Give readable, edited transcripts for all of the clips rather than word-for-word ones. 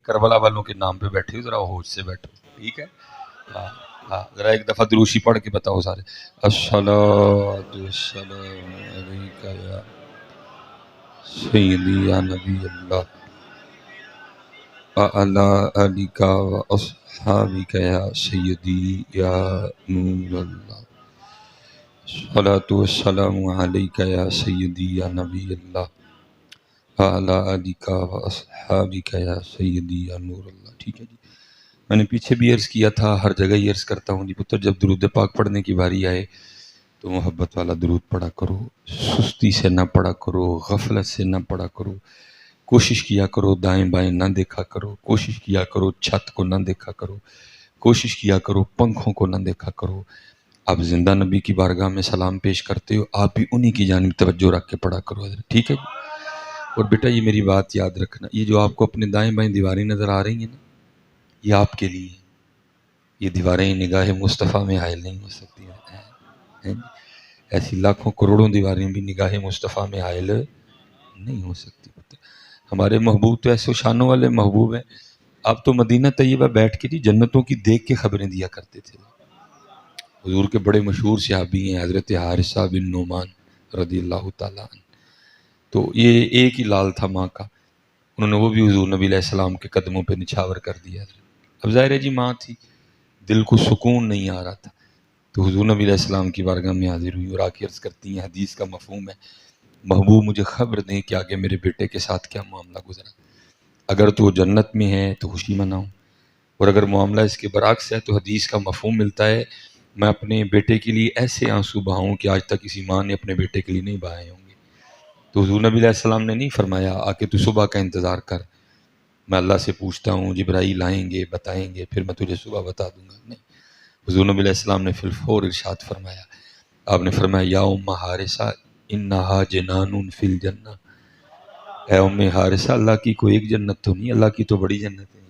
کربلا والوں کے نام پہ بیٹھے ہو، ذرا ہوش سے بیٹھو، ٹھیک ہے؟ ہاں ہاں، ذرا ایک دفعہ دروشی پڑھ کے بتاؤ سارے، الصلاۃ والسلام علیک یا سیدی یا نبی اللہ وعلی آلک و اصحابک یا سیدی یا نور اللہ، الصلاۃ والسلام علیک یا سیدی یا نبی اللہ وعلی آلک و اصحابک یا سیدی یا نور اللہ۔ ٹھیک ہے جی، میں نے پیچھے بھی عرض کیا تھا، ہر جگہ ہی عرض کرتا ہوں جی پتر، جب درود پاک پڑھنے کی باری آئے تو محبت والا درود پڑھا کرو، سستی سے نہ پڑھا کرو، غفلت سے نہ پڑھا کرو، کوشش کیا کرو دائیں بائیں نہ دیکھا کرو، کوشش کیا کرو چھت کو نہ دیکھا کرو، کوشش کیا کرو پنکھوں کو نہ دیکھا کرو۔ آپ زندہ نبی کی بارگاہ میں سلام پیش کرتے ہو، آپ بھی انہی کی جانب توجہ رکھ کے پڑھا کرو حضرت، ٹھیک ہے جی؟ اور بیٹا یہ میری بات یاد رکھنا، یہ جو آپ کو اپنے دائیں بائیں دیواریں نظر آ رہی ہیں نا، یہ آپ کے لیے ہیں۔ یہ دیواریں نگاہ مصطفیٰ میں حائل نہیں ہو سکتی ہیں، ایسی لاکھوں کروڑوں دیواریں بھی نگاہ مصطفیٰ میں حائل نہیں ہو سکتی۔ ہمارے محبوب تو ایسے شانوں والے محبوب ہیں، آپ تو مدینہ طیبہ بیٹھ کے جی جنتوں کی دیکھ کے خبریں دیا کرتے تھے۔ حضور کے بڑے مشہور صحابی ہیں حضرت حارثہ بن نعمان رضی اللہ تعالیٰ عنہ، تو یہ ایک ہی لال تھا ماں کا، انہوں نے وہ بھی حضور نبی علیہ السلام کے قدموں پہ نچھاور کر دیا۔ اب ظاہر ہے جی ماں تھی، دل کو سکون نہیں آ رہا تھا، تو حضور نبی علیہ السلام کی بارگاہ میں حاضر ہوئی اور آ کے عرض کرتی ہیں، حدیث کا مفہوم ہے، محبوب مجھے خبر دیں کہ آگے میرے بیٹے کے ساتھ کیا معاملہ گزرا، اگر تو جنت میں ہے تو خوشی مناؤں، اور اگر معاملہ اس کے برعکس ہے تو حدیث کا مفہوم ملتا ہے میں اپنے بیٹے کے لیے ایسے آنسو بہاؤں کہ آج تک کسی ماں نے اپنے بیٹے کے لیے نہیں بہائے ہوں گے۔ تو حضور نبی علیہ السلام نے نہیں فرمایا آ کے تو صبح کا انتظار کر، میں اللہ سے پوچھتا ہوں، جبرائیل آئیں گے بتائیں گے پھر میں تجھے صبح بتا دوں گا، نہیں، حضور نبی علیہ السلام نے فی الفور ارشاد فرمایا، آپ نے فرمایا یا ام حارثہ انہا جنان فی الجنہ، اے ام حارثہ اللہ کی کوئی ایک جنت تو نہیں، اللہ کی تو بڑی جنت ہے۔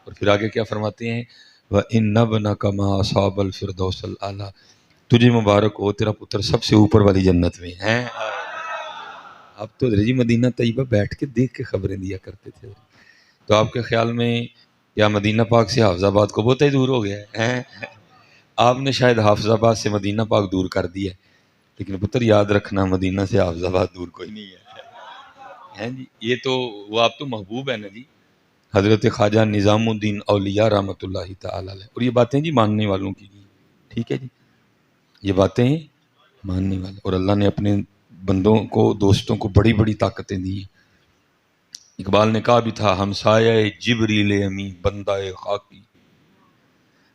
اور پھر آگے کیا فرماتے ہیں، وَإِنَّ ابْنَكَ مَا أَصَابَ الْفِرْدَوْسَ الْأَعْلَىٰ، تجھے مبارک ہو تیرا پتر سب سے اوپر والی جنت میں ہے۔ آپ تو رجی مدینہ طیبہ بیٹھ کے دیکھ کے خبریں دیا کرتے تھے، تو آپ کے خیال میں یا مدینہ پاک سے حافظ آباد کو بہت ہی دور ہو گیا ہے؟ آپ نے شاید حافظ آباد سے مدینہ پاک دور کر دیا ہے، لیکن پتر یاد رکھنا مدینہ سے حافظ آباد دور کوئی نہیں ہے جی، یہ تو وہ آپ تو محبوب ہے نا جی، حضرت خواجہ نظام الدین اولیاء رحمۃ اللہ تعالی علیہ۔ اور یہ باتیں جی ماننے والوں کی جی، ٹھیک ہے جی، یہ باتیں ماننے والے، اور اللہ نے اپنے بندوں کو دوستوں کو بڑی بڑی طاقتیں دی ہیں۔ اقبال نے کہا بھی تھا، ہمسایہ جبریل امی بندہ خاکی،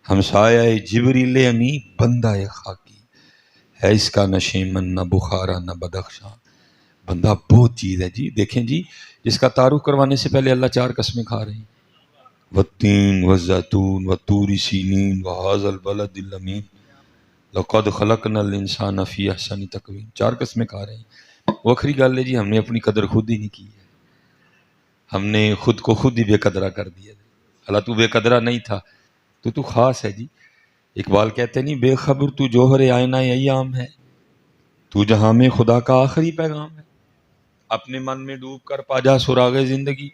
ہمسایہ جبریل امی بندہ خاکی، ہے اس کا نہ شیمن نہ بخارا نہ بدخشاں، بندہ بہت چیز ہے جی۔ دیکھیں جی، جس کا تعارف کروانے سے پہلے اللہ چار قسمیں کھا رہے ہیں، والتین والزیتون والطور سینین وہذا البلد الامین لقد خلقنا الانسان فی احسن تقویم، چار قسمیں کھا رہے ہیں۔ وکری گل ہے جی، ہم نے اپنی قدر خود ہی نہیں کی ہے، ہم نے خود کو خود ہی بے قدرہ کر دیا۔ اللہ تو بے قدرہ نہیں تھا، تو خاص ہے جی۔ اقبال کہتے نہیں، بے خبر تو جوہر آئینہ ایام ہے، تو جہاں میں خدا کا آخری پیغام ہے، اپنے من میں ڈوب کر پا جا سراغ زندگی،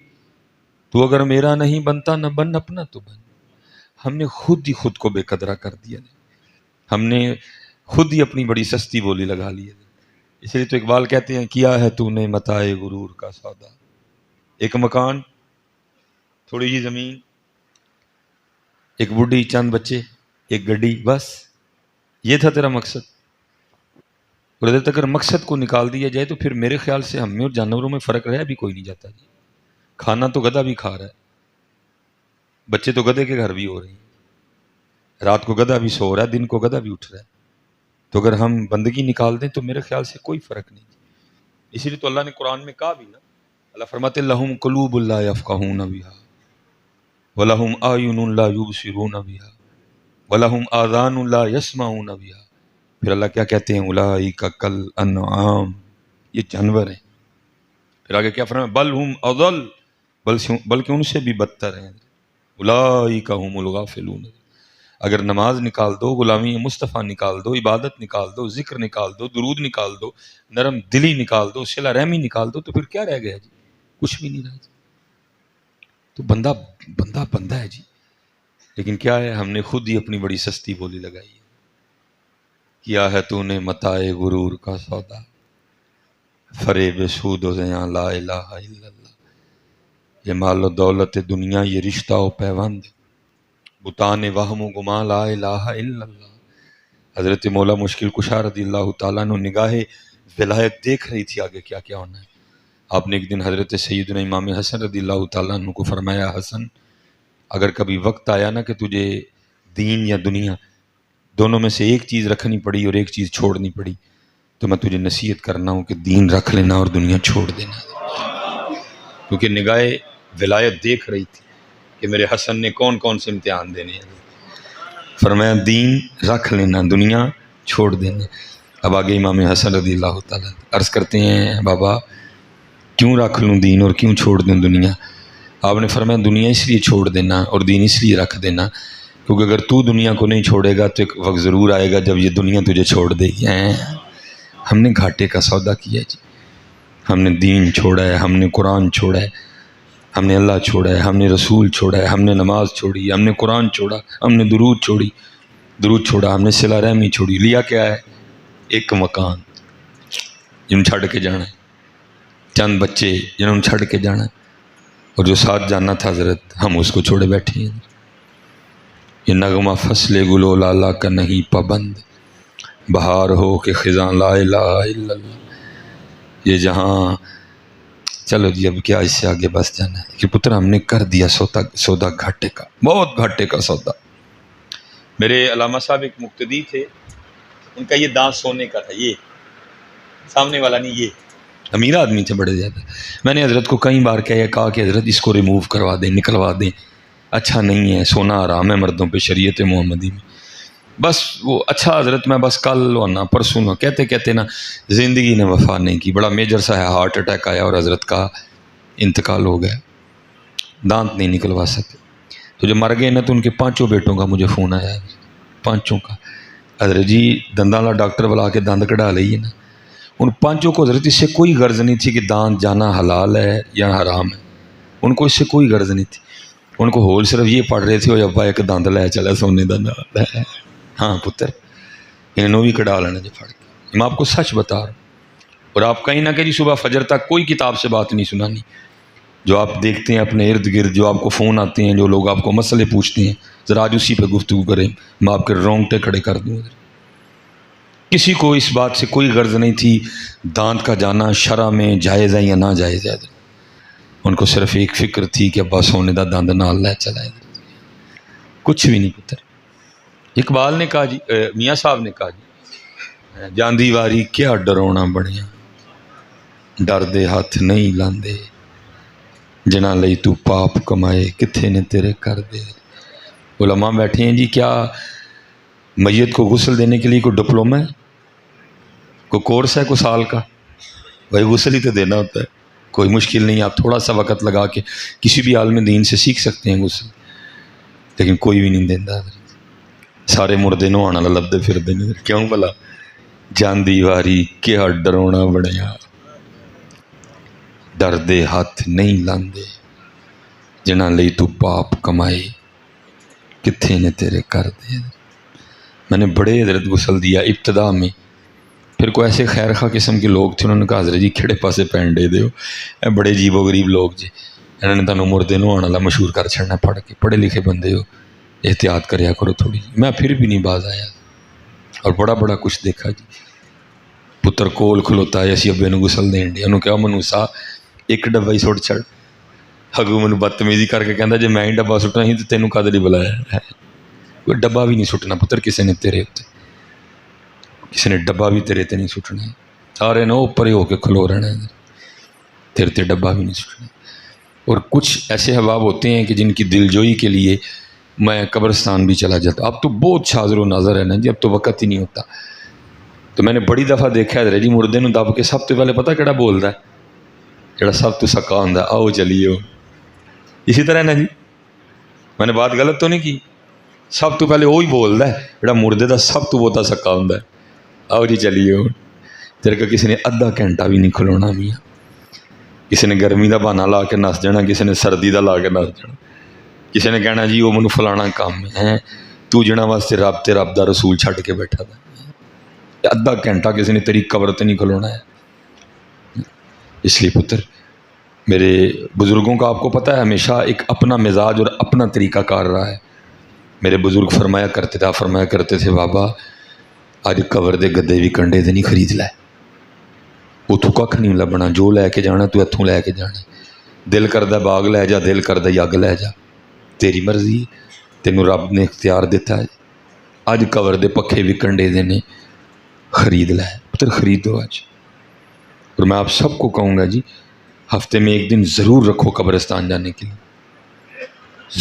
تو اگر میرا نہیں بنتا نہ بن اپنا تو بن۔ ہم نے خود ہی خود کو بے قدرہ کر دیا، ہم نے خود ہی اپنی بڑی سستی بولی لگا لی ہے۔ اس لیے تو اقبال کہتے ہیں، کیا ہے تو نے متاع غرور کا سودا، ایک مکان، تھوڑی جی زمین، ایک بڈھی، چند بچے، ایک گڈی، بس یہ تھا تیرا مقصد۔ اور ادھر تک اگر مقصد کو نکال دیا جائے تو پھر میرے خیال سے ہم میں اور جانوروں میں فرق رہ بھی کوئی نہیں جاتا جی۔ کھانا تو گدھا بھی کھا رہا ہے، بچے تو گدھے کے گھر بھی ہو رہے ہیں، رات کو گدھا بھی سو رہا ہے، دن کو گدھا بھی اٹھ رہا ہے، تو اگر ہم بندگی نکال دیں تو میرے خیال سے کوئی فرق نہیں۔ اسی لیے تو اللہ نے قرآن میں کہا بھی نا، اللہ فرماتے لہم قلوب لا یفقہون بہا ولہم اعین لا یبصرون بہا ولہم آذان لا یسمعون بہا، پھر اللہ کیا کہتے ہیں، اولئک کالانعام، یہ جانور ہیں۔ پھر آگے کیا فرمایا، بل ہم اضل، بلکہ ان سے بھی بدتر ہیں، اولئک هم الغافلون۔ اگر نماز نکال دو، غلامی مصطفیٰ نکال دو، عبادت نکال دو، ذکر نکال دو، درود نکال دو، نرم دلی نکال دو، صلہ رحمی نکال دو، تو پھر کیا رہ گیا جی؟ کچھ بھی نہیں رہا جی۔ تو بندہ بندہ بندہ ہے جی، لیکن کیا ہے، ہم نے خود ہی اپنی بڑی سستی بولی لگائی ہے. کیا ہے تو نے متاع غرور کا سودا، فریب سود و زیاں لا الہ الا اللہ. یہ مال و دولت دنیا، یہ رشتہ و پیوند، بتان وہم و گماں لا الہ الا اللہ. حضرت مولا مشکل کشا رضی اللہ تعالیٰ نے نگاہ ولایت دیکھ رہی تھی آگے کیا کیا ہونا ہے. آپ نے ایک دن حضرت سیدنا امام حسن رضی اللہ تعالیٰ عنہ کو فرمایا، حسن اگر کبھی وقت آیا نا کہ تجھے دین یا دنیا دونوں میں سے ایک چیز رکھنی پڑی اور ایک چیز چھوڑنی پڑی، تو میں تجھے نصیحت کرنا ہوں کہ دین رکھ لینا اور دنیا چھوڑ دینا. کیونکہ نگاہ ولایت دیکھ رہی تھی کہ میرے حسن نے کون کون سے امتحان دینے ہیں. فرمایا دین رکھ لینا، دنیا چھوڑ دینا. اب آگے امام حسن رضی اللہ تعالیٰ عرض کرتے ہیں، بابا کیوں رکھ لوں دین اور کیوں چھوڑ دوں دنیا؟ آپ نے فرمایا دنیا اس لیے چھوڑ دینا اور دین اس لیے رکھ دینا کیونکہ اگر تو دنیا کو نہیں چھوڑے گا تو ایک وقت ضرور آئے گا جب یہ دنیا تجھے چھوڑ دے گی. ہم نے گھاٹے کا سودا کیا جی. ہم نے دین چھوڑا ہے، ہم نے قرآن چھوڑا ہے، ہم نے اللہ چھوڑا ہے، ہم نے رسول چھوڑا ہے، ہم نے نماز چھوڑی، ہم نے قرآن چھوڑا، ہم نے درود چھوڑا، ہم نے صلہ رحمی چھوڑی. لیا کیا ہے؟ ایک مکان جن چھڑ کے جانا ہے، چند بچے جنہوں نے چھڑ کے جانا ہے، اور جو ساتھ جانا تھا حضرت ہم اس کو چھوڑے بیٹھے ہیں. یہ نغمہ فصل گلو لالا کا نہیں پابند، بہار ہو کہ خزاں لا الہ الا اللہ. یہ جہاں چلو جی اب کیا اس سے آگے بس جانا ہے کہ پتر ہم نے کر دیا سودا گھاٹے کا، بہت گھاٹے کا سودا. میرے علامہ صاحب ایک مقتدی تھے، ان کا یہ دانت سونے کا تھا، یہ سامنے والا نہیں، یہ امیر آدمی تھے بڑے زیادہ. میں نے حضرت کو کئی بار کہا کہ حضرت اس کو ریموو کروا دیں، نکلوا دیں، اچھا نہیں ہے، سونا حرام ہے مردوں پہ شریعت محمدی میں. بس وہ اچھا حضرت میں بس کل ہونا پرسوں نہ کہتے نا زندگی نے وفا نہیں کی. بڑا میجر سا ہے، ہارٹ اٹیک آیا اور حضرت کا انتقال ہو گیا، دانت نہیں نکلوا سکے. تو جب مر گئے نا تو ان کے 5 بیٹوں کا مجھے فون آیا، 5 کا. حضرت جی دنداں والا ڈاکٹر بلا کے دند کڑھا لئیے نا. ان 5 کو حضرت اس سے کوئی غرض نہیں تھی کہ دانت جانا حلال ہے یا حرام ہے، ان کو اس سے کوئی غرض نہیں تھی. ان کو ہول صرف یہ پڑھ رہے تھے وہ ابا ایک دند لے چلا سونے دا نال ہے، ہاں پتر انہوں بھی کڑھا لینا جو پڑھ کے. میں آپ کو سچ بتا رہا ہوں. اور آپ کہیں نہ کہ جی صبح فجر تک کوئی کتاب سے بات نہیں سنانی. جو آپ دیکھتے ہیں اپنے ارد گرد، جو آپ کو فون آتے ہیں، جو لوگ آپ کو مسئلے پوچھتے ہیں، ذرا آج اسی پہ گفتگو کریں. میں آپ کے رونگٹے کھڑے کر دوں. کسی کو اس بات سے کوئی غرض نہیں تھی دانت کا جانا شرع میں جائز ہے یا نہ جائز ہے. ان کو صرف ایک فکر تھی کہ ابا سونے دا دند نال لے چلا ہے، کچھ بھی نہیں پتر. اقبال نے کہا جی، میاں صاحب نے کہا جی، جاندی واری کیا ڈرونا بڑھیا، ڈر دے ہاتھ نہیں لاندے، جنا لئی تو پاپ کمائے کتھے نے تیرے کر دے. علماء بیٹھے ہیں جی، کیا میت کو غسل دینے کے لیے کوئی ڈپلوما ہے، کوئی کورس ہے کوئی سال کا؟ بھائی غسل ہی تو دینا ہوتا ہے، کوئی مشکل نہیں. آپ تھوڑا سا وقت لگا کے کسی بھی عالم دین سے سیکھ سکتے ہیں غسل، لیکن کوئی بھی نہیں دینا. سارے مردے نہانے والا لبدے پھردے نے. کیوں بھلا؟ جاندی واری کیا ڈرونا بڑھیا، ڈر دے ہاتھ نہیں لاندے، جنا لئی تو پاپ کمائے کتھے نے تیرے کر دے. میں نے بڑے حضرت غسل دیا ابتدا میں. پھر کوئی ایسے خیر خواہ قسم کے لوگ تھے، انہوں نے کہا حضرت جی کھڑے پاسے پین دے دیو، اے بڑے عجیب و غریب لوگ جی، انہوں نے تمہیں مردے نہانے والا مشہور کر چھڑنا. پڑھ کے پڑھے لکھے بندے ہو، احتیاط کریا کرو تھوڑی. میں پھر بھی نہیں باز آیا اور بڑا کچھ دیکھا جی. پتر کول کھلوتا ہے اسی ابے نو غسل دین دیا. انہوں کہا منوسا ایک ڈبا ہی سٹ چھڑ. اگو مینوں بدتمیزی کر کے کہندا جے میں ہی ڈبا سٹنا سی تو تینوں کد نہیں بلایا ہے. کوئی ڈبا بھی نہیں سٹنا پتر کسی نے تیرے اتنے، کسی نے ڈبا بھی تیرے تے نہیں سٹنا. سارے نہ اوپر ہی ہو کے کھلو رہنا ہے، تیرے تے ڈبا بھی نہیں سٹنا. اور کچھ ایسے احباب ہوتے ہیں کہ جن کی دل جوئی کے لیے میں قبرستان بھی چلا جاتا. اب تو بہت شاذر و ناظر ہے نا جی، اب تو وقت ہی نہیں ہوتا. تو میں نے بڑی دفعہ دیکھا ہے جی مردے نو دب کے سب تو پہلے پتہ کیڑا بول رہا ہے؟ جڑا سب تو سکا ہوندا ہے، آؤ چلیے. اسی طرح نا جی، میں نے بات غلط تو نہیں کی؟ سب تو پہلے وہی بول رہا ہے جڑا مردے دا سب تو بہتا سکا ہوندا ہے، آؤ جی چلیے. تیرے کو کسی نے ادھا گھنٹہ بھی نہیں کھلونا میاں. کسی نے گرمی کا بہانا لا کے نس جانا، کسی نے سردی کا لا کے نس جانا، کسی نے کہنا جی وہ مجھے فلانا کام ہے، تو جنا واسطے رب تے رب دا رسول چھڈ کے بیٹھا تھا، ادھا گھنٹہ کسی نے تیری قبر تے نہیں کھلونا ہے۔ اس لیے پتر میرے بزرگوں کا آپ کو پتہ ہے ہمیشہ ایک اپنا مزاج اور اپنا طریقہ کار رہا ہے۔ میرے بزرگ فرمایا کرتے تھے بابا اج قبر دے گدے بھی کنڈے تے نہیں خرید لے، اتوں کھ نہیں لبنا، جو لے کے جانا تو اتوں لے کے جانا، دل کردہ باغ لے جا، دل کردہ یگ لے جا، تیری مرضی، تینوں رب نے اختیار دیتا ہے۔ اج قبر دے پکھے بھی کنڈے دے نے، خرید لے پتر، خریدو اج۔ اور میں آپ سب کو کہوں گا جی ہفتے میں ایک دن ضرور رکھو قبرستان جانے کے لیے،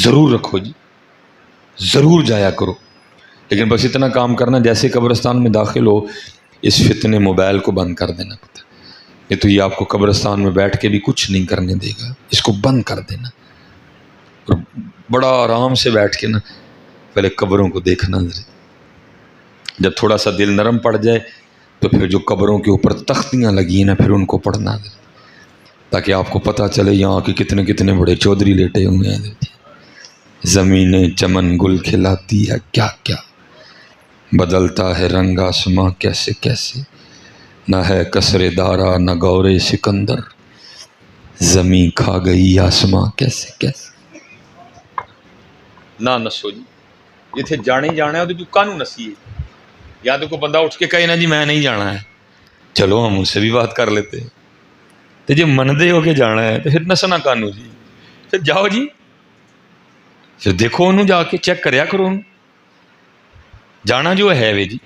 ضرور رکھو جی، ضرور جایا کرو۔ لیکن بس اتنا کام کرنا جیسے قبرستان میں داخل ہو اس فتنے موبائل کو بند کر دینا پتہ، یہ تو یہ آپ کو قبرستان میں بیٹھ کے بھی کچھ نہیں کرنے دے گا، اس کو بند کر دینا اور بڑا آرام سے بیٹھ کے نا پہلے قبروں کو دیکھنا ذرا، جب تھوڑا سا دل نرم پڑ جائے تو پھر جو قبروں کے اوپر تختیاں لگی ہیں نا پھر ان کو پڑھنا ذرا، تاکہ آپ کو پتہ چلے یہاں کے کتنے کتنے بڑے چودھری لیٹے ہوئے ہیں، زمینیں چمن گل کھلاتی ہے کیا کیا، بدلتا ہے رنگ آسماں کیسے کیسے، نہ ہے قصر دارا نہ گور سکندر، زمین کھا گئی آسماں کیسے کیسے۔ نہ نسو جی، جتھے جانے ہی جانا ہے تو کانوں نسیے، یا تو کوئی بندہ اٹھ کے کہے نا جی میں نہیں جانا ہے، چلو ہم اس سے بھی بات کر لیتے ہیں، تو جب مندے ہو کے جانا ہے تو پھر نسنا کانوں جی، پھر جاؤ جی، پھر دیکھو انہوں جا کے چیک کریا کرو انہوں جانا جو ہے وے جی۔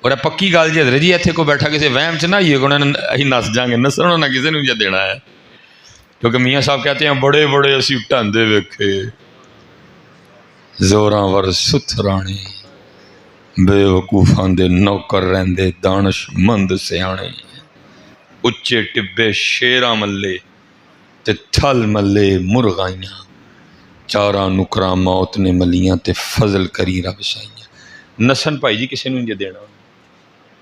اور پکی گل جی حضرت جی اتنے کوئی بیٹھا کسی وہم چ نہ آئیے کہ اسی نس جائیں گے، نسنا نہ کسی نے دینا ہے، کیونکہ میاں صاحب کہتے ہیں بڑے بڑے اسی ٹاندے ویکھے زوراں ور ستھرانے، بے وقوفاں دے نوکر رہندے دانش مند سیانے، اچے ٹبے شیراں ملے تے تھل ملے مرغائیاں، چاراں نکراں موت نے ملیاں تے فضل کری رب سائیاں۔ نسن بھائی جی کسی نے دینا،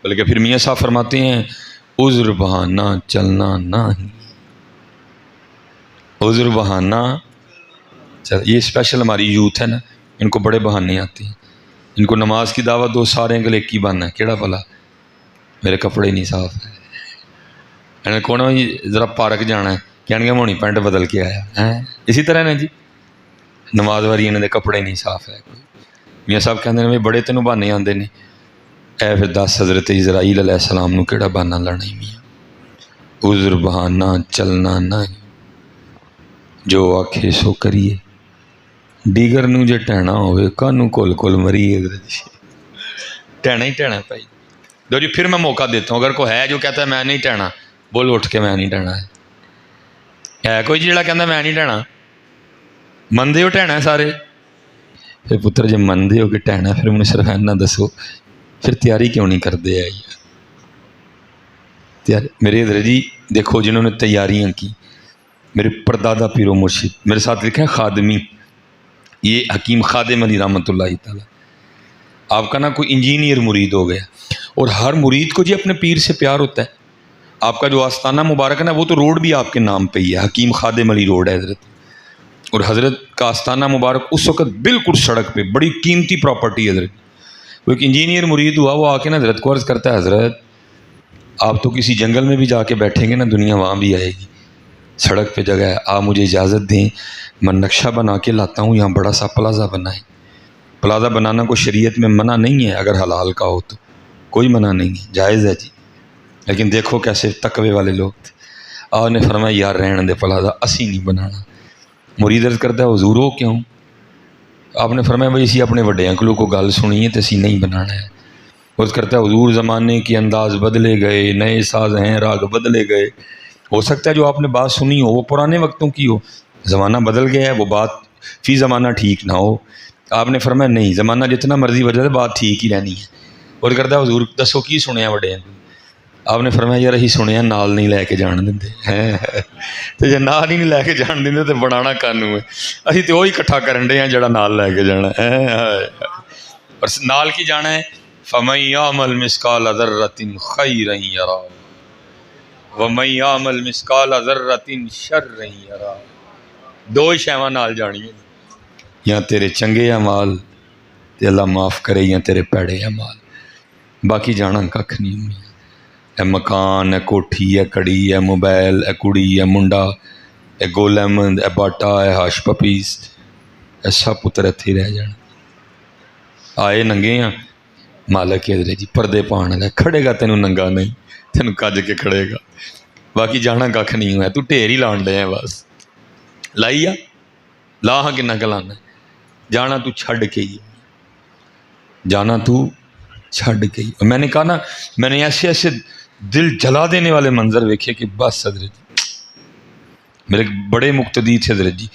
بلکہ پھر میاں صاحب فرماتے ہیں عذر بہانہ چلنا نہ ہی، عذر بہانہ یہ اسپیشل ہماری یوتھ ہے نا، ان کو بڑے بہانے آتے ہیں، ان کو نماز کی دعوت دو سارے گلے کی بہانا ہے، کیڑا بھلا میرے کپڑے نہیں صاف ہے، کون ذرا پارک جانا ہے کہنے گے مونی پینٹ بدل کے آیا ہے، اسی طرح نا جی نماز واری انہوں نے کپڑے نہیں صاف ہے، میاں صاحب کہتے ہیں بڑے تینوں بہانے آتے ہیں، اے پھر دس حضرت اسرائیل علیہ السلام نو کیڑا بہانہ لانا ہی میاں، عذر بہانہ چلنا نہ ہی، جو آکھے سو کریے، دیگر نو جے ٹہنا ہوئے کانو کول کول مریے، ٹہنا ہی ٹہنا بھائی۔ دو جی پھر میں موقع دیتا ہوں، اگر کوئی ہے جو کہتا ہے میں نہیں ٹہنا، بول اٹھ کے میں نہیں ٹہنا ہے کوئی جڑا کہتا میں نہیں ٹہنا، مندے ہو ٹہنا سارے، پھر پتر جب مندے ہو کہ ٹہنا پھر مجھے صرف اینا دسو پھر تیاری کیوں نہیں کرتے آئی تیاری؟ میرے حضرت جی دیکھو جنہوں نے تیاریاں کی، میرے پردادا پیر و مرشد، میرے ساتھ لکھا ہے خادمی، یہ حکیم خادم علی رحمۃ اللہ تعالیٰ، آپ کا نا کوئی انجینئر مرید ہو گیا، اور ہر مرید کو جی اپنے پیر سے پیار ہوتا ہے، آپ کا جو آستانہ مبارک ہے نا وہ تو روڈ بھی آپ کے نام پہ ہی ہے، حکیم خادم علی روڈ ہے حضرت، اور حضرت کا آستانہ مبارک اس وقت بالکل سڑک پہ، بڑی قیمتی پراپرٹی ہے حضرت۔ وہ ایک انجینئر مرید ہوا، وہ آ کے نا حضرت کو عرض کرتا ہے حضرت آپ تو کسی جنگل میں بھی جا کے بیٹھیں گے نا دنیا وہاں بھی آئے گی، سڑک پہ جگہ ہے، آپ مجھے اجازت دیں میں نقشہ بنا کے لاتا ہوں، یہاں بڑا سا پلازا بنا ہے، پلازا بنانا کو شریعت میں منع نہیں ہے، اگر حلال کا ہو تو کوئی منع نہیں ہے، جائز ہے جی، لیکن دیکھو کیسے تقوی والے لوگ تھے، آپ نے فرمایا یار رہن دے پلازا اسی نہیں بنانا، مرید عرض کرتا ہے حضور ہو کیوں؟ آپ نے فرمایا بھائی اسی اپنے وڈے انکلوں کو گل سنی ہے تو اسی نہیں بنانا ہے، عرض کرتا ہے حضور زمانے کے انداز بدلے گئے، نئے ساز ہیں راگ بدلے گئے، ہو سکتا ہے جو آپ نے بات سنی ہو وہ پرانے وقتوں کی ہو، زمانہ بدل گیا ہے، وہ بات فی زمانہ ٹھیک نہ ہو، آپ نے فرمایا نہیں زمانہ جتنا مرضی بدلے بات ٹھیک ہی رہنی ہے، عرض کرتا ہے حضور دسو کی سنیا وڈے ہیں؟ آپ نے فرمایا یار اسی سنیا نال نہیں لے کے جان دیں تو جب نال ہی نہیں لے کے جان دیں تو بنانا کانوں ہے، اسی تو وہی کٹھا کرن دے ہیں جڑا نال لے کے جانا ہے، اور نال کی جانا ہے فَمَن يَعْمَلْ مِثْقَالَ ذَرَّةٍ خَيْرًا يَرَهُ وَمَن يَعْمَلْ مِثْقَالَ ذَرَّةٍ شَرًّا يَرَهُ. دو شیواں نال جانیے، یا تیرے چنگے اعمال تے اللہ معاف کرے یا تیرے پیڑے اعمال، باقی جانا ککھ نہیں ہوئی. اے مکان، اے کوٹھی، اے کڑی، اے موبائل، اے کڑی، اے منڈا، اے گول احمد، اے باٹا، اے ہاش پپیز، اے سب پتر اتھے رہ جانا. آئے ننگے ہیں، مالک ادھر جی پردے پان والے کھڑے گا، تینوں ننگا نہیں، تینوں کج کے کھڑے گا، باقی جانا ککھ نہیں ہوا. تو ڈھیر ہی لان ڈے بس لائی آ لا ہاں کنا کلانا. جانا تو چھڈ کے ہی، جانا تو چھڈ کے ہی. میں نے کہا نا، میں نے ایسے ایسے دل جلا دینے والے منظر ویکھے کہ بس حضرت جی میرے بڑے مقتدی تھے، حضرت جی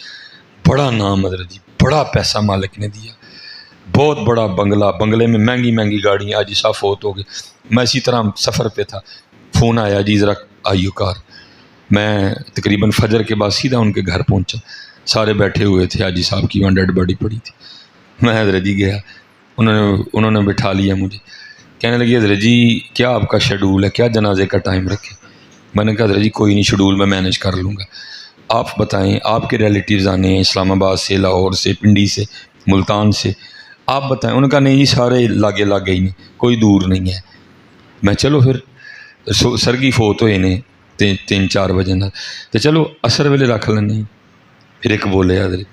بڑا نام، حضرت جی بڑا پیسہ مالک نے دیا، بہت بڑا بنگلہ، بنگلے میں مہنگی مہنگی گاڑیاں. آج صاحب فوت ہو گئے. میں اسی طرح سفر پہ تھا، فون آیا جی ذرا آئیو کار. میں تقریباً فجر کے بعد سیدھا ان کے گھر پہنچا، سارے بیٹھے ہوئے تھے، حاجی صاحب کی وہاں ڈیڈ باڈی پڑی تھی. میں حضرت جی گیا، انہوں نے بٹھا لیا مجھے، کہنے لگی حضرت جی کیا آپ کا شیڈول ہے، کیا جنازے کا ٹائم رکھے. میں نے کہا حضرت جی کوئی نہیں، شیڈول میں مینیج کر لوں گا، آپ بتائیں. آپ کے ریلیٹیوز آنے ہیں اسلام آباد سے، لاہور سے، پنڈی سے، ملتان سے، آپ بتائیں. انہوں نے کہا نہیں جی سارے لاگے لاگے ہی نہیں، کوئی دور نہیں ہے. میں چلو پھر سرگی فوت ہوئے نے 3-4 بجے نال، تو چلو اثر ویلے رکھ لینے. پھر ایک بولے حضرت،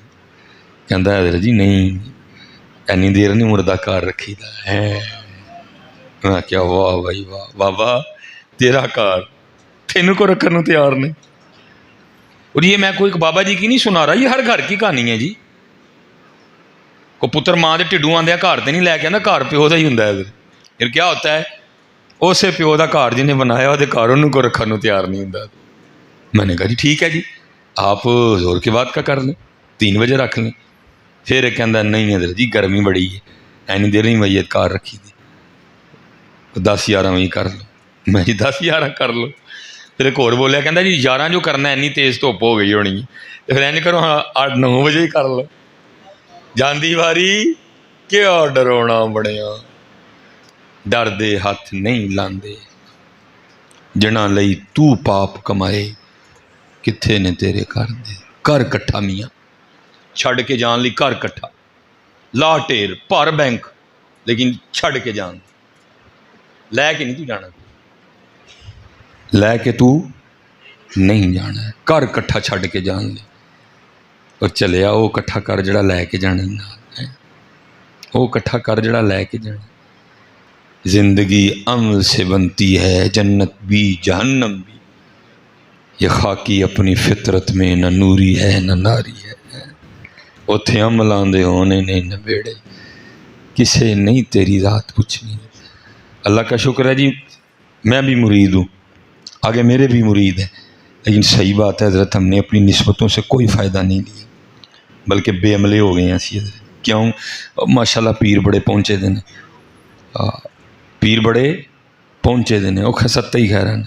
کہندا ہے حضرت جی نہیں اینی دیر نہیں مردہ کار رکھی دا ہے. میں کیا واہ بھائی واہ، بابا تیرا کار تینوں کو رکھنے کو تیار نہیں. اور یہ میں کوئی بابا جی کی نہیں سنا رہا، یہ ہر گھر کی کہانی ہے جی. کو پتر ماں دے ٹڈوں آندے گھر تے نہیں لے کے آنا، گھر پیو دا ہی ہوندا ہے. پھر کیا ہوتا ہے، اسے پیو دا گھر جنہیں بنایا وہ گھر انہوں کو رکھنے کو تیار نہیں ہوندا. میں نے کہا جی ٹھیک ہے جی، آپ زور کے بعد کا کر لیں، 3 بجے رکھ لیں. پھر ایک کہندا نہیں حضرت جی گرمی بڑی ہے، اینی دیر نہیں میت کار رکھی دی، 10-11 وہی کر لو. میں جی 10-11 کر لو. پھر ایک اور بولیا، کہندا جی 11 جو کرنا ہے، اینی تیز دھوپ ہو گئی ہونی ہے، پھر اینج کرو 8-9 بجے ہی کر لو. جاندی واری کیا ڈرونا بڑیاں، ڈر دے ہاتھ نہیں لاندے، جنا لئی تو پاپ کمائے، کتھے نے تیرے کر دے. کر کٹھا میاں، چھڑ کے جان لی کر کٹھا، لا ٹیر پر بینک، لیکن چھڑ کے جان لے کے نہیں تو جانا، لے کے تو نہیں جانا ہے. کر کٹھا چھڑ کے جان لے، اور چلیا وہ کٹھا کر جڑا لے کے جانا ہے، وہ کٹھا کر جڑا لے کے جانا. زندگی عمل سے بنتی ہے، جنت بھی جہنم بھی، یہ خاکی اپنی فطرت میں نہ نوری ہے نہ ناری ہے. اتھے عمل آندے ہونے نے نہ بیڑے، کسے نہیں تیری ذات پوچھنی. اللہ کا شکر ہے جی، میں بھی مرید ہوں، آگے میرے بھی مرید ہیں، لیکن صحیح بات ہے حضرت ہم نے اپنی نسبتوں سے کوئی فائدہ نہیں لیا، بلکہ بے عملے ہو گئے ہیں ایسی. حضرت کیوں؟ ماشاءاللہ پیر بڑے پہنچے دے نے، پیر بڑے پہنچے دے نے. وہ خستے ہی خیر ہیں،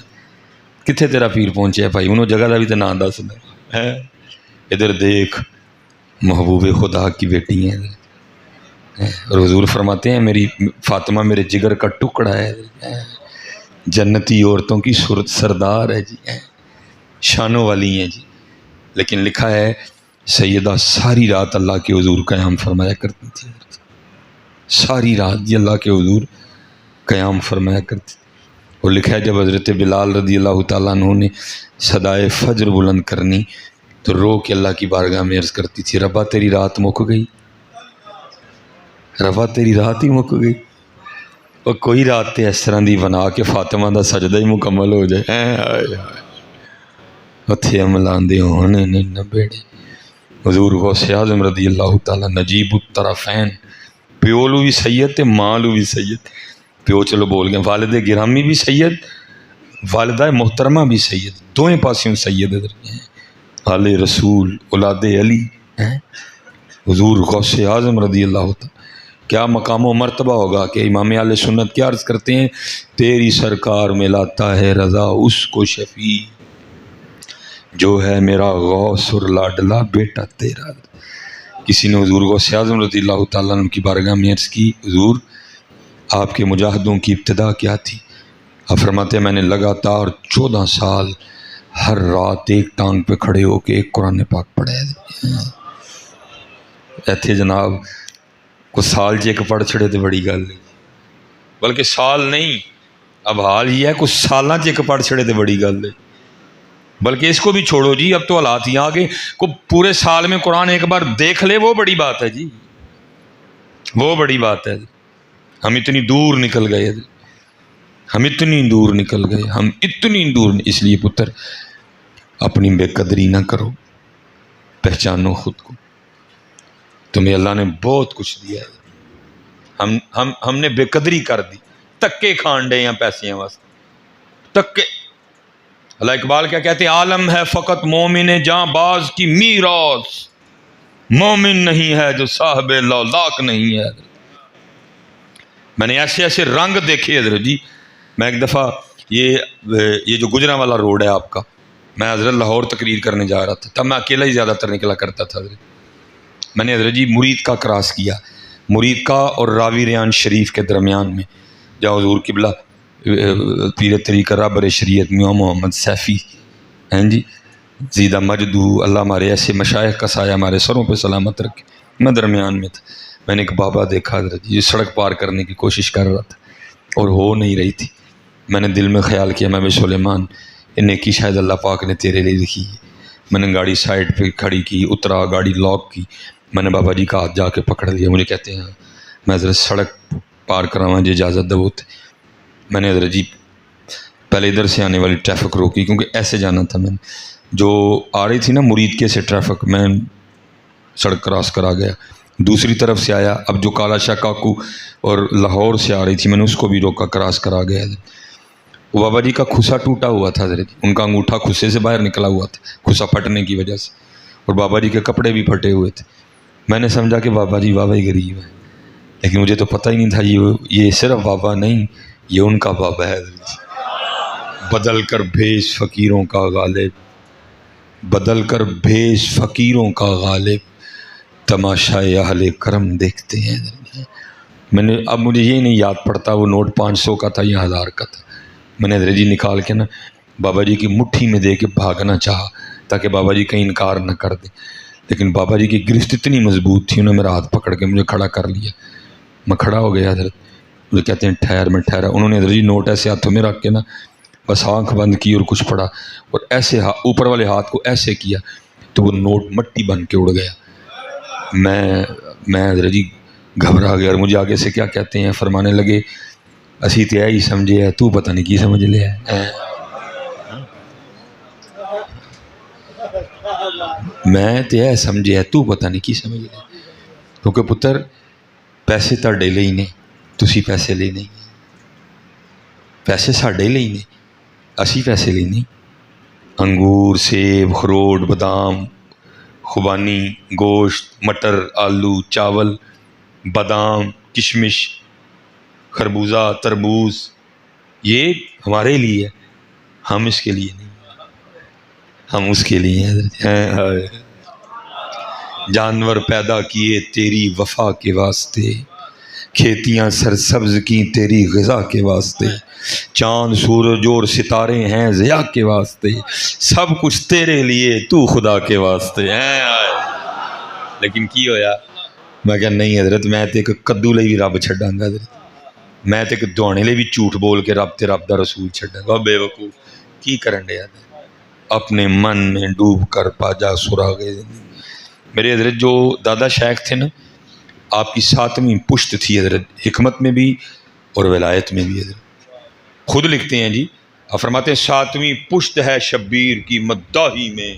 کتنے تیرا پیر پہنچے ہے بھائی، انہوں جگہ کا بھی تو نام دس دے. ادھر دیکھ محبوب خدا کی بیٹی ہیں. اور حضور فرماتے ہیں میری فاطمہ میرے جگر کا ٹکڑا ہے، جنتی عورتوں کی صورت سردار ہے جی، شانوں والی ہیں جی. لیکن لکھا ہے سیدہ ساری رات اللہ کے حضور قیام فرمایا کرتی تھی، ساری رات جی اللہ کے حضور قیام فرمایا کرتی تھی. اور لکھا ہے جب حضرت بلال رضی اللہ تعالیٰ عنہ نے صدائے فجر بلند کرنی تو رو کے اللہ کی بارگاہ میں عرض کرتی تھی، ربا تیری رات مک گئی، ربا تیری رات ہی مک گئی. اور کوئی رات تے اس طرح دی بنا کہ فاطمہ دا سجدہ ہی مکمل ہو جائے. اتھے عمل آندے ہونے نے نہ بیڑے. حضور غوث اعظم رضی اللہ تعالیٰ نجیب الطرفین، پیو لو بھی سید تے ماں لو بھی سید. پیو چلو بول گئے، والد گرامی بھی سید، والدہ محترمہ بھی سید، دوئیں پاسیوں سید ہیں. آل رسول اولاد علی ہیں. حضور غوث اعظم رضی اللہ تعالیٰ کیا مقام و مرتبہ ہوگا کہ امام اہل سنت کیا عرض کرتے ہیں، تیری سرکار میں لاتا ہے رضا اس کو شفیع جو ہے میرا غوث اور لاڈلا بیٹا تیرا. کسی نے حضور غوث اعظم رضی اللہ تعالیٰ عنہ کی بارگاہ میں عرض کی، حضور آپ کے مجاہدوں کی ابتدا کیا تھی؟ آپ فرماتے ہیں میں نے لگاتار 14 سال ہر رات ایک ٹانگ پہ کھڑے ہو کے ایک قرآن پاک پڑھا ہے۔ ایتھے جناب کو سال چ ایک پڑھ چھڑے تو بڑی گل نہیں، بلکہ سال نہیں، اب حال یہ ہے کچھ سالاں چ ایک پڑھ چھڑے تو بڑی گل ہے، بلکہ اس کو بھی چھوڑو جی، اب تو حالات یہ آگے کو پورے سال میں قرآن ایک بار دیکھ لے، وہ بڑی بات ہے جی، وہ بڑی بات ہے۔ ہم اتنی دور نکل گئے، ہم اتنی دور نکل گئے، ہم اتنی دور، اس لیے پتر اپنی بے قدری نہ کرو، پہچانو خود کو، تمہیں اللہ نے بہت کچھ دیا ہے، ہم نے بے قدری کر دی، تکے کھان ڈے ہیں پیسے واسطے، تکے۔ اللہ اقبال کیا کہتے ہیں، عالم ہے فقط مومن جاں باز کی میراث، مومن نہیں ہے جو صاحب لولاک نہیں ہے۔ میں نے ایسے ایسے رنگ دیکھے حضرت جی، میں ایک دفعہ یہ جو گجرا والا روڈ ہے آپ کا، میں حضرت لاہور تقریر کرنے جا رہا تھا، تب میں اکیلا ہی زیادہ تر نکلا کرتا تھا حضرت۔ میں نے حضرت جی مرید کا کراس کیا، مرید کا اور راوی ریان شریف کے درمیان میں، جہاں حضور قبلہ پیر طریقہ رہبر شریعت میاں محمد سیفی ہیں جی زیدہ مجدو، اللہ ہمارے ایسے مشائخ کا سایہ ہمارے سروں پہ سلامت رکھے، میں درمیان میں تھا۔ میں نے ایک بابا دیکھا حضرت جی، سڑک پار کرنے کی کوشش کر رہا تھا اور ہو نہیں رہی تھی۔ میں نے دل میں خیال کیا، میں سلیمان یہ نیکی شاید اللہ پاک نے تیرے لیے لکھی ہے۔ میں نے گاڑی سائڈ پہ کھڑی کی، اترا، گاڑی لاک کی، میں نے بابا جی کا ہاتھ جا کے پکڑ لیا۔ مجھے کہتے ہیں میں حضرت سڑک پار کراواں جی اجازت دو۔ میں نے حضرت جی پہلے ادھر سے آنے والی ٹریفک روکی، کیونکہ ایسے جانا تھا، میں نے جو آ رہی تھی نا مرید کے سے ٹریفک، میں سڑک کراس کرا گیا، دوسری طرف سے آیا، اب جو کالا شاہ کاکو اور لاہور سے آ رہی تھی، میں نے اس کو بھی روکا، کراس کرا گیا۔ وہ بابا جی کا کھسا ٹوٹا ہوا تھا حضرت، ان کا انگوٹھا کھسے سے باہر نکلا ہوا تھا، کھسا پھٹنے کی وجہ سے، اور بابا جی کے کپڑے بھی پھٹے ہوئے تھے۔ میں نے سمجھا کہ بابا جی واہ غریب ہے، لیکن مجھے تو پتہ ہی نہیں تھا یہ صرف بابا نہیں، یہ ان کا بابا ہے حضرت جی۔ بدل کر بھیج فقیروں کا غالب، بدل کر بھیج فقیروں کا غالب، تماشائے اہل کرم دیکھتے ہیں۔ میں نے اب مجھے یہ نہیں یاد پڑتا وہ نوٹ 500 کا تھا یا 1000 کا تھا، میں نے حضرت جی نکال کے نا بابا جی کی مٹھی میں دے کے بھاگنا چاہا تاکہ بابا جی کہیں انکار نہ کر دیں، لیکن بابا جی کی گرفت اتنی مضبوط تھی، انہوں نے میرا ہاتھ پکڑ کے مجھے کھڑا کر لیا۔ میں کھڑا ہو گیا حضرت، مجھے کہتے ہیں ٹھہر، میں ٹھہرا۔ انہوں نے حضرت جی نوٹ ایسے ہاتھوں میں رکھ کے نا بس آنکھ بند کی اور کچھ پڑھا، اور ایسے اوپر والے ہاتھ کو ایسے کیا تو وہ نوٹ مٹی بن کے اڑ گیا۔ میں حضرت جی گھبرا گیا، اور مجھے آگے سے کیا کہتے ہیں، فرمانے لگے اسی تے ہی سمجھے ہے، تو پتہ نہیں کی سمجھ لیا ہے۔ میں تے سمجھے ہے، تو پتہ نہیں کی سمجھ لیا، کیونکہ پتر پیسے تہاڈے ਲਈ نے، تسی پیسے ਲਈ نہیں، پیسے ساڈے ਲਈ نے، اسی پیسے ਲਈ نہیں۔ انگور، سیب، خروٹ، بادام، خوبانی، گوشت، مٹر، آلو، چاول، بادام، کشمش، خربوزہ، تربوز، یہ ہمارے لیے ہے، ہم اس کے لیے نہیں، ہم اس کے لیے ہیں۔ جانور پیدا کیے تیری وفا کے واسطے، کھیتیاں سرسبز کی تیری غذا کے واسطے، چاند سورج اور ستارے ہیں ضیاء کے واسطے، سب کچھ تیرے لیے، تو خدا کے واسطے ہیں۔ لیکن کی ہویا، میں کہا نہیں حضرت، میں تے ایک کدو لئی بھی رب چھڈاں گا حضرت، میں تے ایک دوانے لئی بھی جھوٹ بول کے رب تے رب دا رسول چھڈاں گا۔ بے وقوف کی کرن ڈیا، اپنے من میں ڈوب کر پاجا سراغے زندگی۔ میرے حضرت جو دادا شیخ تھے نا، آپ کی 7ویں پشت تھی حضرت، حکمت میں بھی اور ولایت میں بھی حضرت، خود لکھتے ہیں جی، آپ فرماتے ہیں 7ویں پشت ہے شبیر کی مداحی میں،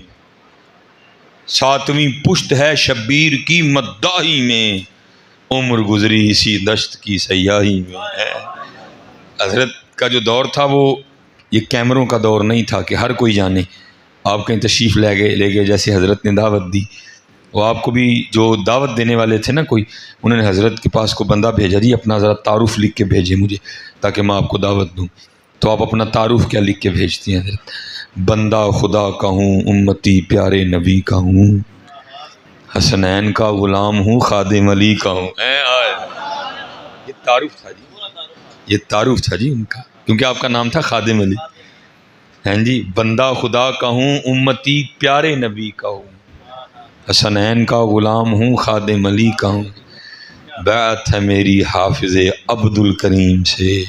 7ویں پشت ہے شبیر کی مداحی میں، عمر گزری اسی دشت کی سیاحی میں۔ حضرت کا جو دور تھا وہ یہ کیمروں کا دور نہیں تھا کہ ہر کوئی جانے، آپ کہیں تشریف لے گئے جیسے حضرت نے دعوت دی، وہ آپ کو بھی جو دعوت دینے والے تھے نا کوئی، انہوں نے حضرت کے پاس کو بندہ بھیجا جی اپنا ذرا تعارف لکھ کے بھیجے مجھے تاکہ میں آپ کو دعوت دوں، تو آپ اپنا تعارف کیا لکھ کے بھیجتی ہیں حضرت؟ بندہ خدا کا ہوں، امتی پیارے نبی کا ہوں، حسنین کا غلام ہوں، خادم علی کا ہوں۔ یہ تعارف تھا جی، یہ تعارف تھا جی ان کا۔ کیونکہ آپ کا نام تھا خادم علی. ہیں جی، بندہ خدا کا ہوں، امتی پیارے نبی کا ہوں، حسنین کا غلام ہوں، خادم علی کا ہوں، بیعت ہے میری حافظ عبد الکریم سے،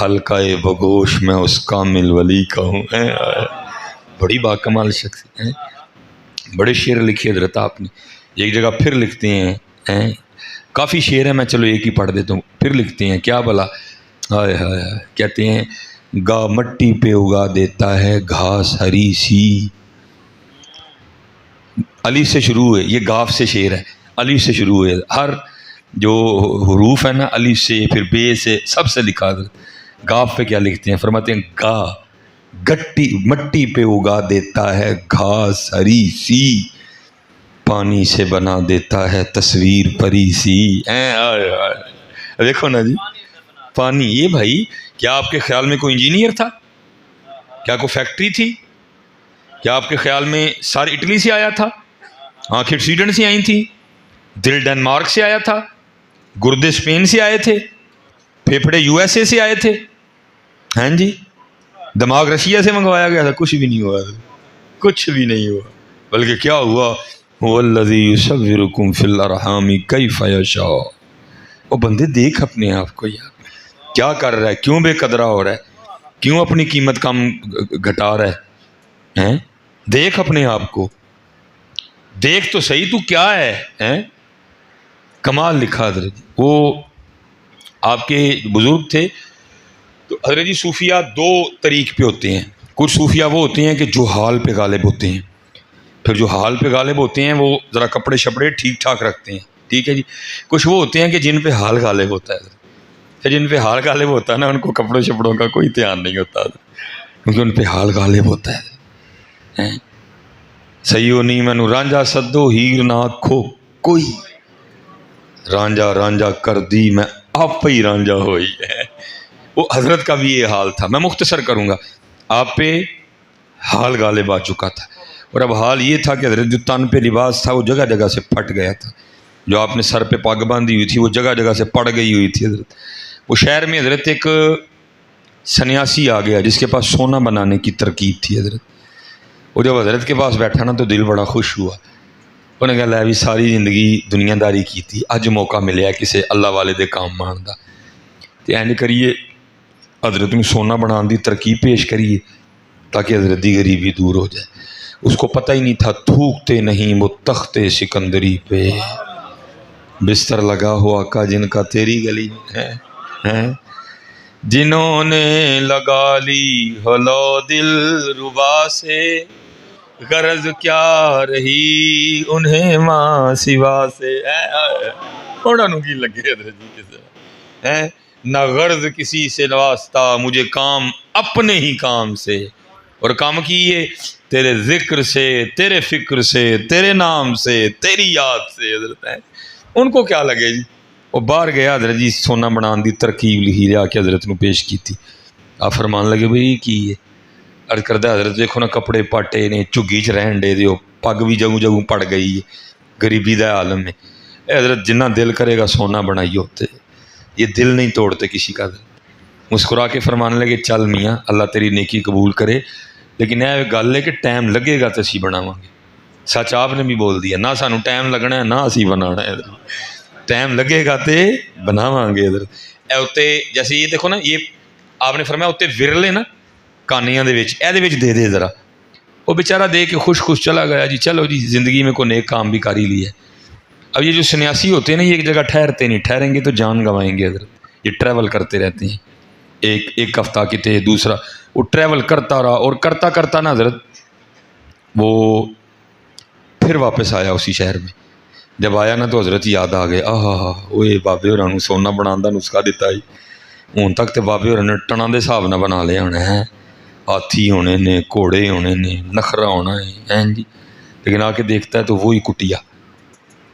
حلقہ بگوش میں اس کامل ولی کا ہوں. بڑی باکمال شخص ہیں. بڑے شعر لکھے حضرت آپ نے. ایک جگہ پھر لکھتے ہیں، کافی شعر ہیں، میں چلو ایک ہی پڑھ دیتا ہوں. پھر لکھتے ہیں کیا بلا، ہائے ہائے، کہتے ہیں گا مٹی پہ اگا دیتا ہے گھاس ہری سی. الف سے شروع ہے، یہ گاف سے شعر ہے، الف سے شروع ہے. ہر جو حروف ہے نا الف سے، پھر بے سے، سب سے لکھا. گاف پہ کیا لکھتے ہیں، فرماتے ہیں گا گٹی مٹی پہ اگا دیتا ہے گھاس ہری سی، پانی سے بنا دیتا ہے تصویر پری سی. دیکھو نا جی، پانی. یہ بھائی کیا آپ کے خیال میں کوئی انجینئر تھا؟ کیا کوئی فیکٹری تھی؟ کیا آپ کے خیال میں سر اٹلی سے آیا تھا، آنکھیں سویڈن سے آئی تھیں، دل ڈنمارک سے آیا تھا، گردے اسپین سے آئے تھے، پھیپھڑے یو ایس اے سے آئے تھے، ہیں جی، دماغ رشیا سے منگوایا گیا تھا؟ کچھ بھی نہیں ہوا، کچھ بھی نہیں ہوا. بلکہ کیا ہوا، هو الذی یصورکم فی الارحام کیف یشاء. وہ بندے دیکھ اپنے آپ کو یار، کیا کر رہا ہے، کیوں بے قدرہ ہو رہا ہے، کیوں اپنی قیمت کم گھٹا رہا ہے. دیکھ اپنے آپ کو، دیکھ تو صحیح تو کیا ہے. کمال لکھا حضرت. وہ آپ کے بزرگ تھے تو حضرت جی صوفیہ دو طریق پہ ہوتے ہیں. کچھ صوفیہ وہ ہوتے ہیں کہ جو حال پہ غالب ہوتے ہیں، پھر جو حال پہ غالب ہوتے ہیں وہ ذرا کپڑے شپڑے ٹھیک ٹھاک رکھتے ہیں، ٹھیک ہے جی. کچھ وہ ہوتے ہیں کہ جن پہ حال غالب ہوتا ہے، پھر جن پہ حال غالب ہوتا ہے نا ان کو کپڑوں شپڑوں کا کوئی دھیان نہیں ہوتا، کیونکہ ان پہ حال غالب ہوتا ہے. سیو نہیں مینو رانجا سدو ہیر نہ آکھو کوئی، رانجا رانجا کر دی میں آپ ہی رانجا ہوئی ہے. وہ حضرت کا بھی یہ حال تھا. میں مختصر کروں گا. آپ پہ حال غالب آ چکا تھا، اور اب حال یہ تھا کہ حضرت جو تن پہ لباس تھا وہ جگہ جگہ سے پھٹ گیا تھا. جو آپ نے سر پہ پگ باندھی ہوئی تھی وہ جگہ جگہ سے پڑ گئی ہوئی تھی. حضرت وہ شہر میں حضرت ایک سنیاسی آ گیا جس کے پاس سونا بنانے کی ترکیب تھی. حضرت وہ جب حضرت کے پاس بیٹھا نا تو دل بڑا خوش ہوا. انہیں کہا لے بھی ساری زندگی دنیا داری کی تھی، اج موقع ملیا کسے اللہ والے دے کام ماندا، تو اینج کریے حضرت میں سونا بنان دی ترکیب پیش کریے تاکہ حضرت دی غریبی دور ہو جائے. اس کو پتہ ہی نہیں تھا تھوکتے نہیں وہ تخت سکندری پہ، بستر لگا ہوا کا جن کا تیری گلی ہے، جنہوں نے لگا لی ہلو دل ربا سے، غرض کیا رہی انہیں ماں سوا سے. انہوں کی لگے حضرت جی کسے نہ غرض کسی سے واسطہ، مجھے کام اپنے ہی کام سے، اور کام کیے تیرے ذکر سے، تیرے فکر سے، تیرے نام سے، تیری یاد سے. حضرت ان کو کیا لگے جی. وہ باہر گیا حضرت جی سونا بنان دی ترکیب لکھی لیا کہ حضرت نو پیش کی تھی. آپ فرمان لگے بھئی کی ہے. عرض کردہ حضرت دیکھو نا کپڑے پاٹے نے، چگی چ رہن دے دیو، پگ بھی جگوں جگوں پڑ گئی ہے غریبی دا عالم میں. اے حضرت جنہ دل کرے گا سونا بنائی ہوتے، یہ دل نہیں توڑتے کسی کا. مسکرا کے فرمانے لگے چل میاں اللہ تیری نیکی قبول کرے، لیکن یہ گل ہے کہ ٹائم لگے گا تو اسی بناواں گے. سچ آپ نے بھی بول دیا، نہ سانو ٹائم لگنا ہے نہ اسی بنانا ہے. ٹائم لگے گا تے بناواں گے. حضرت اے اتے جیسے یہ دیکھو نا، یہ آپ نے فرمایا اتنے ورلے نا کانیاں دے وچ، اے دے وچ دے دے ذرا. وہ بیچارہ دے کے خوش خوش چلا گیا جی. چلو جی زندگی میں کوئی نیک کام بھی کر ہی لیا. اب یہ جو سنیاسی ہوتے ہیں نا یہ ایک جگہ ٹھہرتے نہیں، ٹھہریں گے تو جان گنوائیں گے. حضرت یہ ٹریول کرتے رہتے ہیں، ایک ہفتہ کتے دوسرا، وہ ٹریول کرتا رہا اور کرتا کرتا نا حضرت وہ پھر واپس آیا اسی شہر میں. جب آیا نا تو حضرت یاد آ گئے، وہ بابے ہوراں سونا بنان دا نسخہ دیتا ہی. ہوں تک تو بابے ہوراں نے ٹنا دے حساب نہ بنا لیا ہونا ہے، ہاتھی ہونے نے، گھوڑے ہونے نے، نخرا ہونا ہے جی. لیکن آ کے دیکھتا ہے تو وہی کٹیا.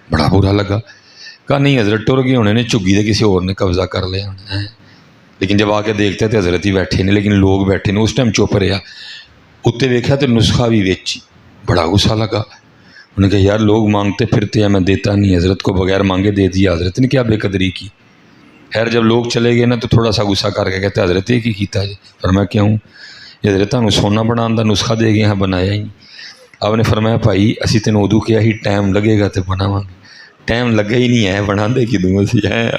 بڑا برا لگا. کہا نہیں حضرت ٹر گئے ہونے نے، چگی دے کسی اور نے قبضہ کر لیا ہونا ہے. لیکن جب آ کے دیکھتے تو حضرت ہی بیٹھے نے، لیکن لوگ بیٹھے نے. اس ٹائم چپ رہا. اتنے ویکھا تو نسخہ بھی ویچی. بڑا غصہ لگا. انہوں نے کہا یار لوگ مانگتے پھرتے ہیں میں دیتا نہیں. حضرت کو بغیر مانگے دے دیا. حضرت نے کیا بے قدری کی. خیر جب لوگ چلے گئے نا تو تھوڑا سا غصہ کر کے کہتے حضرت یہ کی کیتا جی؟ فرمایا کیوں؟ یہ حضرت ہمیں سونا بنانے کا نسخہ دے گئے ہیں بنایا ہی نہیں۔ آپ نے فرمایا بھائی اسی تینوں ادو کیا ہی ٹائم لگے گا تو بناواں گے، ٹائم لگا ہی نہیں ہے، بنا دے کدوں سی ہے۔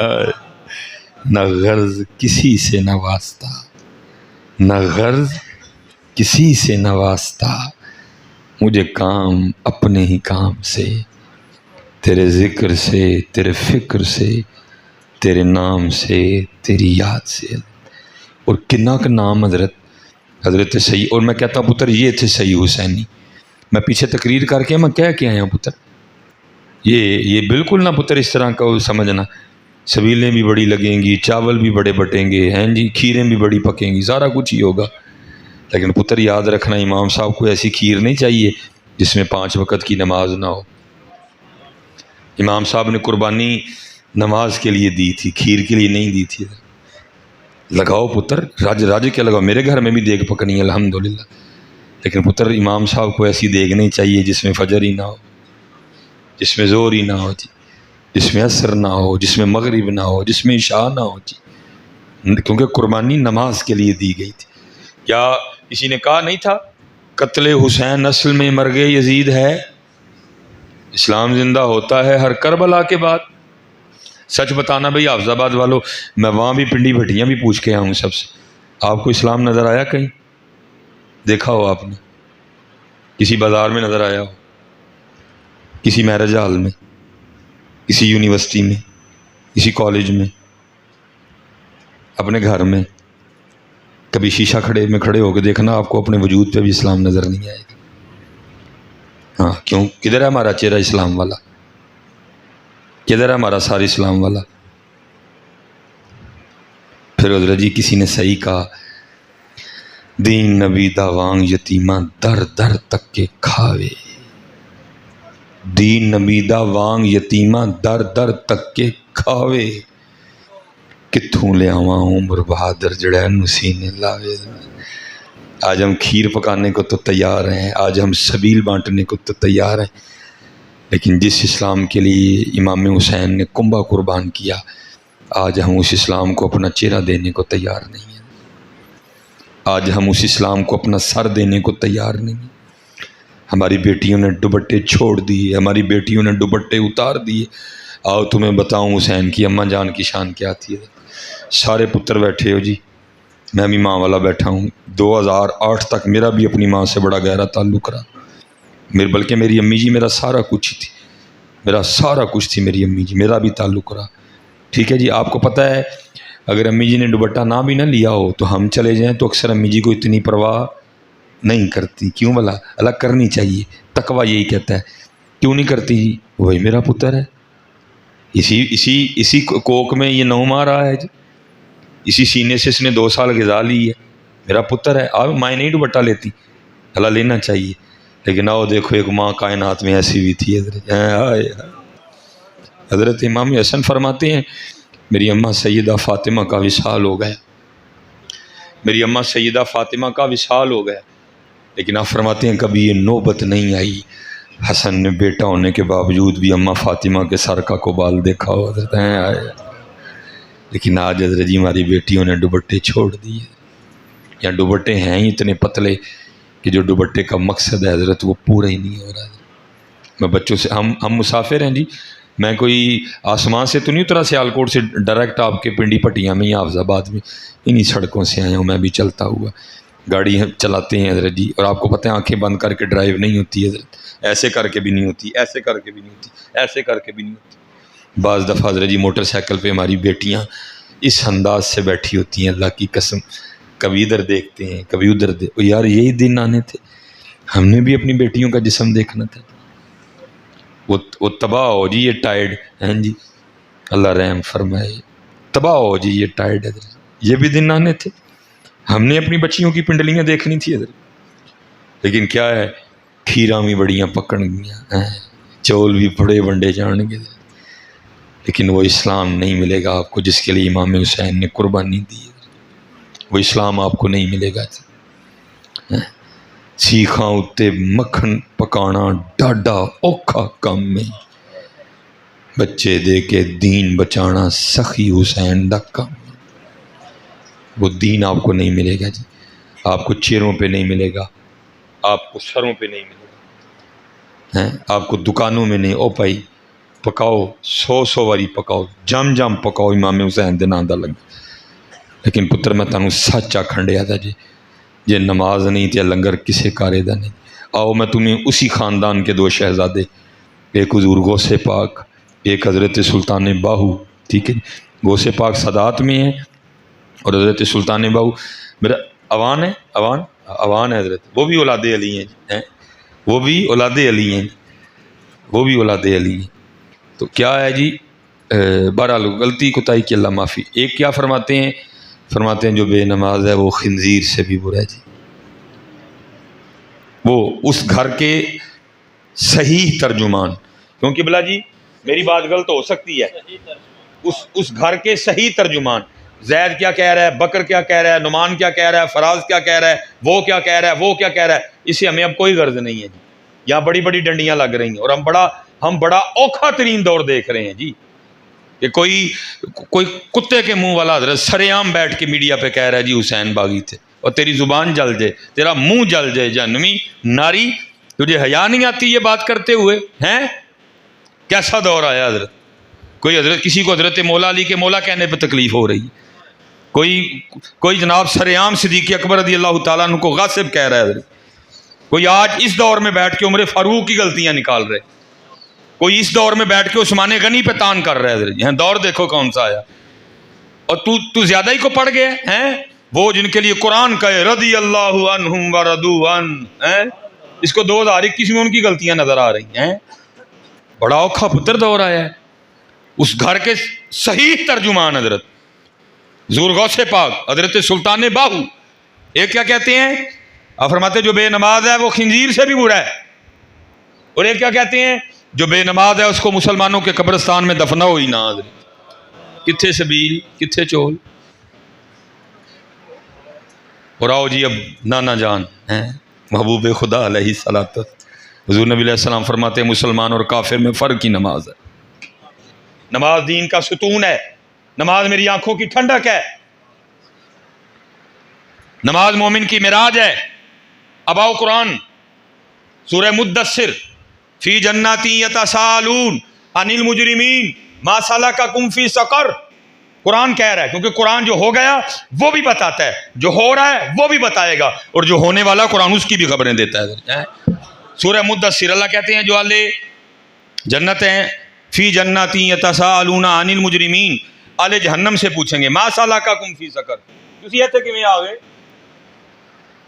نہ غرض کسی سے نہ واسطہ، نہ غرض کسی سے نہ واسطہ، مجھے کام اپنے ہی کام سے، تیرے ذکر سے، تیرے فکر سے، تیرے نام سے، تیری یاد سے۔ اور کنا کا نام حضرت سید، اور میں کہتا ہوں پتر یہ تھے سید حسینی، میں پیچھے تقریر کر کے میں کہہ کے آیا ہوں پتر، یہ بالکل نہ پتر اس طرح کا سمجھنا، سبیلیں بھی بڑی لگیں گی، چاول بھی بڑے بٹیں گے، ہیں جی کھیریں بھی بڑی پکیں گی، سارا کچھ ہی ہوگا، لیکن پتر یاد رکھنا امام صاحب کو ایسی کھیر نہیں چاہیے جس میں 5 وقت کی نماز نہ ہو۔ امام صاحب نے قربانی نماز کے لیے دی تھی، کھیر کے لیے نہیں دی تھی۔ لگاؤ پتر، راج کیا لگاؤ، میرے گھر میں بھی دیگ پکنی ہے الحمدللہ، لیکن پتر امام صاحب کو ایسی دیگ نہیں چاہیے جس میں فجر ہی نہ ہو، جس میں ظہر ہی نہ ہو جی، جس میں عصر نہ ہو، جس میں مغرب نہ ہو، جس میں عشاء نہ ہو جی، کیونکہ قربانی نماز کے لیے دی گئی تھی۔ کیا کسی نے کہا نہیں تھا قتل حسین اصل میں مرگ یزید ہے، اسلام زندہ ہوتا ہے ہر کربلا کے بعد؟ سچ بتانا بھئی حافظ آباد والوں، میں وہاں بھی پنڈی بھٹیاں بھی پوچھ کے آیا ہوں سب سے، آپ کو اسلام نظر آیا کہیں؟ دیکھا ہو آپ نے؟ کسی بازار میں نظر آیا ہو؟ کسی میرج ہال میں، کسی یونیورسٹی میں، کسی کالج میں، اپنے گھر میں کبھی شیشہ کھڑے ہو کے دیکھنا، آپ کو اپنے وجود پہ بھی اسلام نظر نہیں آئے گا۔ ہاں کیوں؟ کدھر ہے ہمارا چہرہ اسلام والا؟ کدھر ہے ہمارا سارا اسلام والا؟ پھر حضرت جی کسی نے صحیح کہا، دین نبی دا وانگ یتیماں در در تک کے کھاوے، دین نبی دا وانگ یتیماں در در تک کے کھاوے، کتھوں لے آواں عمر بہادر جڑا نسینے لاوے۔ آج ہم کھیر پکانے کو تو تیار ہیں، آج ہم سبیل بانٹنے کو تو تیار ہیں، لیکن جس اسلام کے لیے امام حسین نے کنبہ قربان کیا، آج ہم اس اسلام کو اپنا چہرہ دینے کو تیار نہیں ہیں، آج ہم اس اسلام کو اپنا سر دینے کو تیار نہیں ہیں۔ ہماری بیٹیوں نے دوپٹے چھوڑ دیے، ہماری بیٹیوں نے دوپٹے اتار دیے۔ آؤ تمہیں بتاؤں حسین کی اماں جان کی شان کیا تھی۔ سارے پتر بیٹھے ہو جی، میں بھی ماں والا بیٹھا ہوں، 2008 تک میرا بھی اپنی ماں سے بڑا گہرا تعلق رہا، بلکہ میری امی جی میرا سارا کچھ تھی، میرا سارا کچھ تھی میری امی جی، میرا بھی تعلق رہا۔ ٹھیک ہے جی، آپ کو پتہ ہے اگر امی جی نے دوپٹہ نہ بھی نہ لیا ہو تو ہم چلے جائیں تو اکثر امی جی کو اتنی پرواہ نہیں کرتی، کیوں بھلا؟ اللہ کرنی چاہیے، تقویٰ یہی کہتا ہے۔ کیوں نہیں کرتی جی؟ وہی میرا پتر ہے، اسی کوک میں یہ 9 ماہ رہا ہے جی، اسی سینے سے اس نے 2 سال غذا لی ہے، میرا پتر ہے۔ آپ مائیں نہیں دوپٹہ لیتی، اللہ لینا چاہیے، لیکن آؤ دیکھو ایک ماں کائنات میں ایسی بھی تھی۔ حضرت امام حسن فرماتے ہیں میری اماں سیدہ فاطمہ کا وصال ہو گیا، میری اماں سیدہ فاطمہ کا وصال ہو گیا، لیکن آپ فرماتے ہیں کبھی یہ نوبت نہیں آئی حسن نے بیٹا ہونے کے باوجود بھی اماں فاطمہ کے سر کا کوبال دیکھا ہو حضرت ہیں۔ لیکن آج حضرت جی ہماری بیٹیوں نے دوپٹے چھوڑ دیے، یا دوپٹے ہیں ہی اتنے پتلے کہ جو دوپٹے کا مقصد ہے حضرت وہ پورا ہی نہیں ہو رہا۔ میں بچوں سے ہم مسافر ہیں جی، میں کوئی آسمان سے تو نہیں اترا سیالکوٹ سے ڈائریکٹ آپ کے پنڈی پٹیاں میں یا حافظ آباد میں، انہی سڑکوں سے آیا ہوں میں بھی چلتا ہوا، گاڑی چلاتے ہیں حضرت جی، اور آپ کو پتہ ہے آنکھیں بند کر کے ڈرائیو نہیں ہوتی حضرت، ایسے کر کے بھی نہیں ہوتی، ایسے کر کے بھی نہیں ہوتی، ایسے کر کے بھی نہیں ہوتی۔ بعض دفعہ حضرت جی موٹر سائیکل پہ ہماری بیٹیاں اس انداز سے بیٹھی ہوتی ہیں، اللہ کی قسم کبھی ادھر دیکھتے ہیں کبھی ادھر یار یہی دن آنے تھے، ہم نے بھی اپنی بیٹیوں کا جسم دیکھنا تھا۔ وہ تباہ ہو جی یہ ٹائرڈ ہیں جی، اللہ رحم فرمائے، تباہ ہو جی یہ ٹائرڈ حضرت، یہ بھی دن آنے تھے، ہم نے اپنی بچیوں کی پنڈلیاں دیکھنی تھی حضرت، لیکن کیا ہے کھیراں بھی بڑیاں پکڑ گیا، چول بھی بڑے ونڈے جان گے، لیکن وہ اسلام نہیں ملے گا آپ کو جس کے لیے امام حسین نے قربانی دی، وہ اسلام آپ کو نہیں ملے گا۔ سیخاں اتے مکھن پکانا ڈاڈا اوکھا کم میں، بچے دے کے دین بچانا سخی حسین دا کام. وہ دین آپ کو نہیں ملے گا جی، آپ کو چیروں پہ نہیں ملے گا، آپ کو سروں پہ نہیں ملے گا، آپ کو دکانوں میں نہیں. او بھائی پکاؤ 100 واری پکاؤ، جم جم پکاؤ امام حسین دے نام دا لگ. لیکن پتر میں تانوں سچ آکھن ڈیا تھا جے نماز نہیں تے لنگر کسے کارے دا نہیں. آؤ میں تمہیں اسی خاندان کے 2 شہزادے، ایک حضور غوث پاک، ایک حضرت سلطان باہو، ٹھیک ہے. غوث پاک سادات میں ہیں اور حضرت سلطان باہو میرا اوان ہے، اوان ہے حضرت، وہ بھی اولاد علی ہیں، وہ بھی اولاد علی ہیں، وہ بھی اولاد علی ہیں. تو کیا ہے جی، بہرحال غلطی کوتاہی کی اللہ معافی. ایک کیا فرماتے ہیں جو بے نماز ہے وہ خنزیر سے بھی برا ہے جی. وہ اس گھر کے صحیح ترجمان، کیونکہ بلا جی میری بات غلط ہو سکتی ہے، اس گھر کے صحیح ترجمان، زید کیا کہہ رہا ہے، بکر کیا کہہ رہا ہے، نعمان کیا کہہ رہا ہے، فراز کیا کہہ رہا ہے، وہ کیا کہہ رہا ہے، وہ کیا کہہ رہا ہے، اسے ہمیں اب کوئی غرض نہیں ہے جی. یہاں بڑی بڑی ڈنڈیاں لگ رہی ہیں اور ہم بڑا اوکھا ترین دور دیکھ رہے ہیں جی کہ کوئی کتے کے منہ والا حضرت سرعام بیٹھ کے میڈیا پہ کہہ رہا ہے جی حسین باغی تھے، اور تیری زبان جل جائے، تیرا منہ جل جائے. جہنمی ناری، تجھے حیا نہیں آتی یہ بات کرتے ہوئے ہیں؟ کیسا دور آیا حضرت؟ کوئی حضرت کسی کو حضرت مولا علی کے مولا کہنے پہ تکلیف ہو رہی ہے، کوئی جناب سرعام صدیق اکبر رضی اللہ تعالیٰ عنہ کو غاصب کہہ رہا ہے حضرت. کوئی آج اس دور میں بیٹھ کے عمر فاروق کی غلطیاں نکال رہے، کوئی اس دور میں بیٹھ کے عثمان غنی پہ تان کر رہا ہے حضرت. یہاں دور دیکھو کون سا آیا. اور تو زیادہ ہی کو پڑھ گئے ہیں، وہ جن کے لیے قرآن کہے رضی اللہ عنہم ورضوا عنہ، اس کو 2021 میں ان کی غلطیاں نظر آ رہی ہیں. بڑا اوکھا پتر دور آیا ہے. اس گھر کے صحیح ترجمان حضرت حضور غوث پاک، حضرت سلطان باہو، ایک کیا کہتے ہیں، آپ فرماتے جو بے نماز ہے وہ خنزیر سے بھی برا ہے، اور ایک کیا کہتے ہیں جو بے نماز ہے اس کو مسلمانوں کے قبرستان میں دفناؤ ہی نہ. حضرت کتھے سبیل، کتھے چول. اور آؤ جی اب نانا جان ہیں محبوب خدا علیہ الصلوۃ، حضور نبی علیہ السلام فرماتے ہیں مسلمان اور کافر میں فرق ہی نماز ہے. نماز دین کا ستون ہے، نماز میری آنکھوں کی ٹھنڈک ہے، نماز مومن کی معراج ہے. اب آؤ قرآن سورہ مدثر، فی جناتی یتساءلون عن المجرمین ما سلککم فی سقر. قرآن کہہ رہا ہے، کیونکہ قرآن جو ہو گیا وہ بھی بتاتا ہے، جو ہو رہا ہے وہ بھی بتائے گا، اور جو ہونے والا قرآن اس کی بھی خبریں دیتا ہے. سورہ مدثر اللہ کہتے ہیں جو اہل جنت ہیں فی جناتی یتساءلون عن المجرمین، اہل جہنم سے پوچھیں گے ما سلککم فی سقر، تسی ایتھے کیویں آ گئے،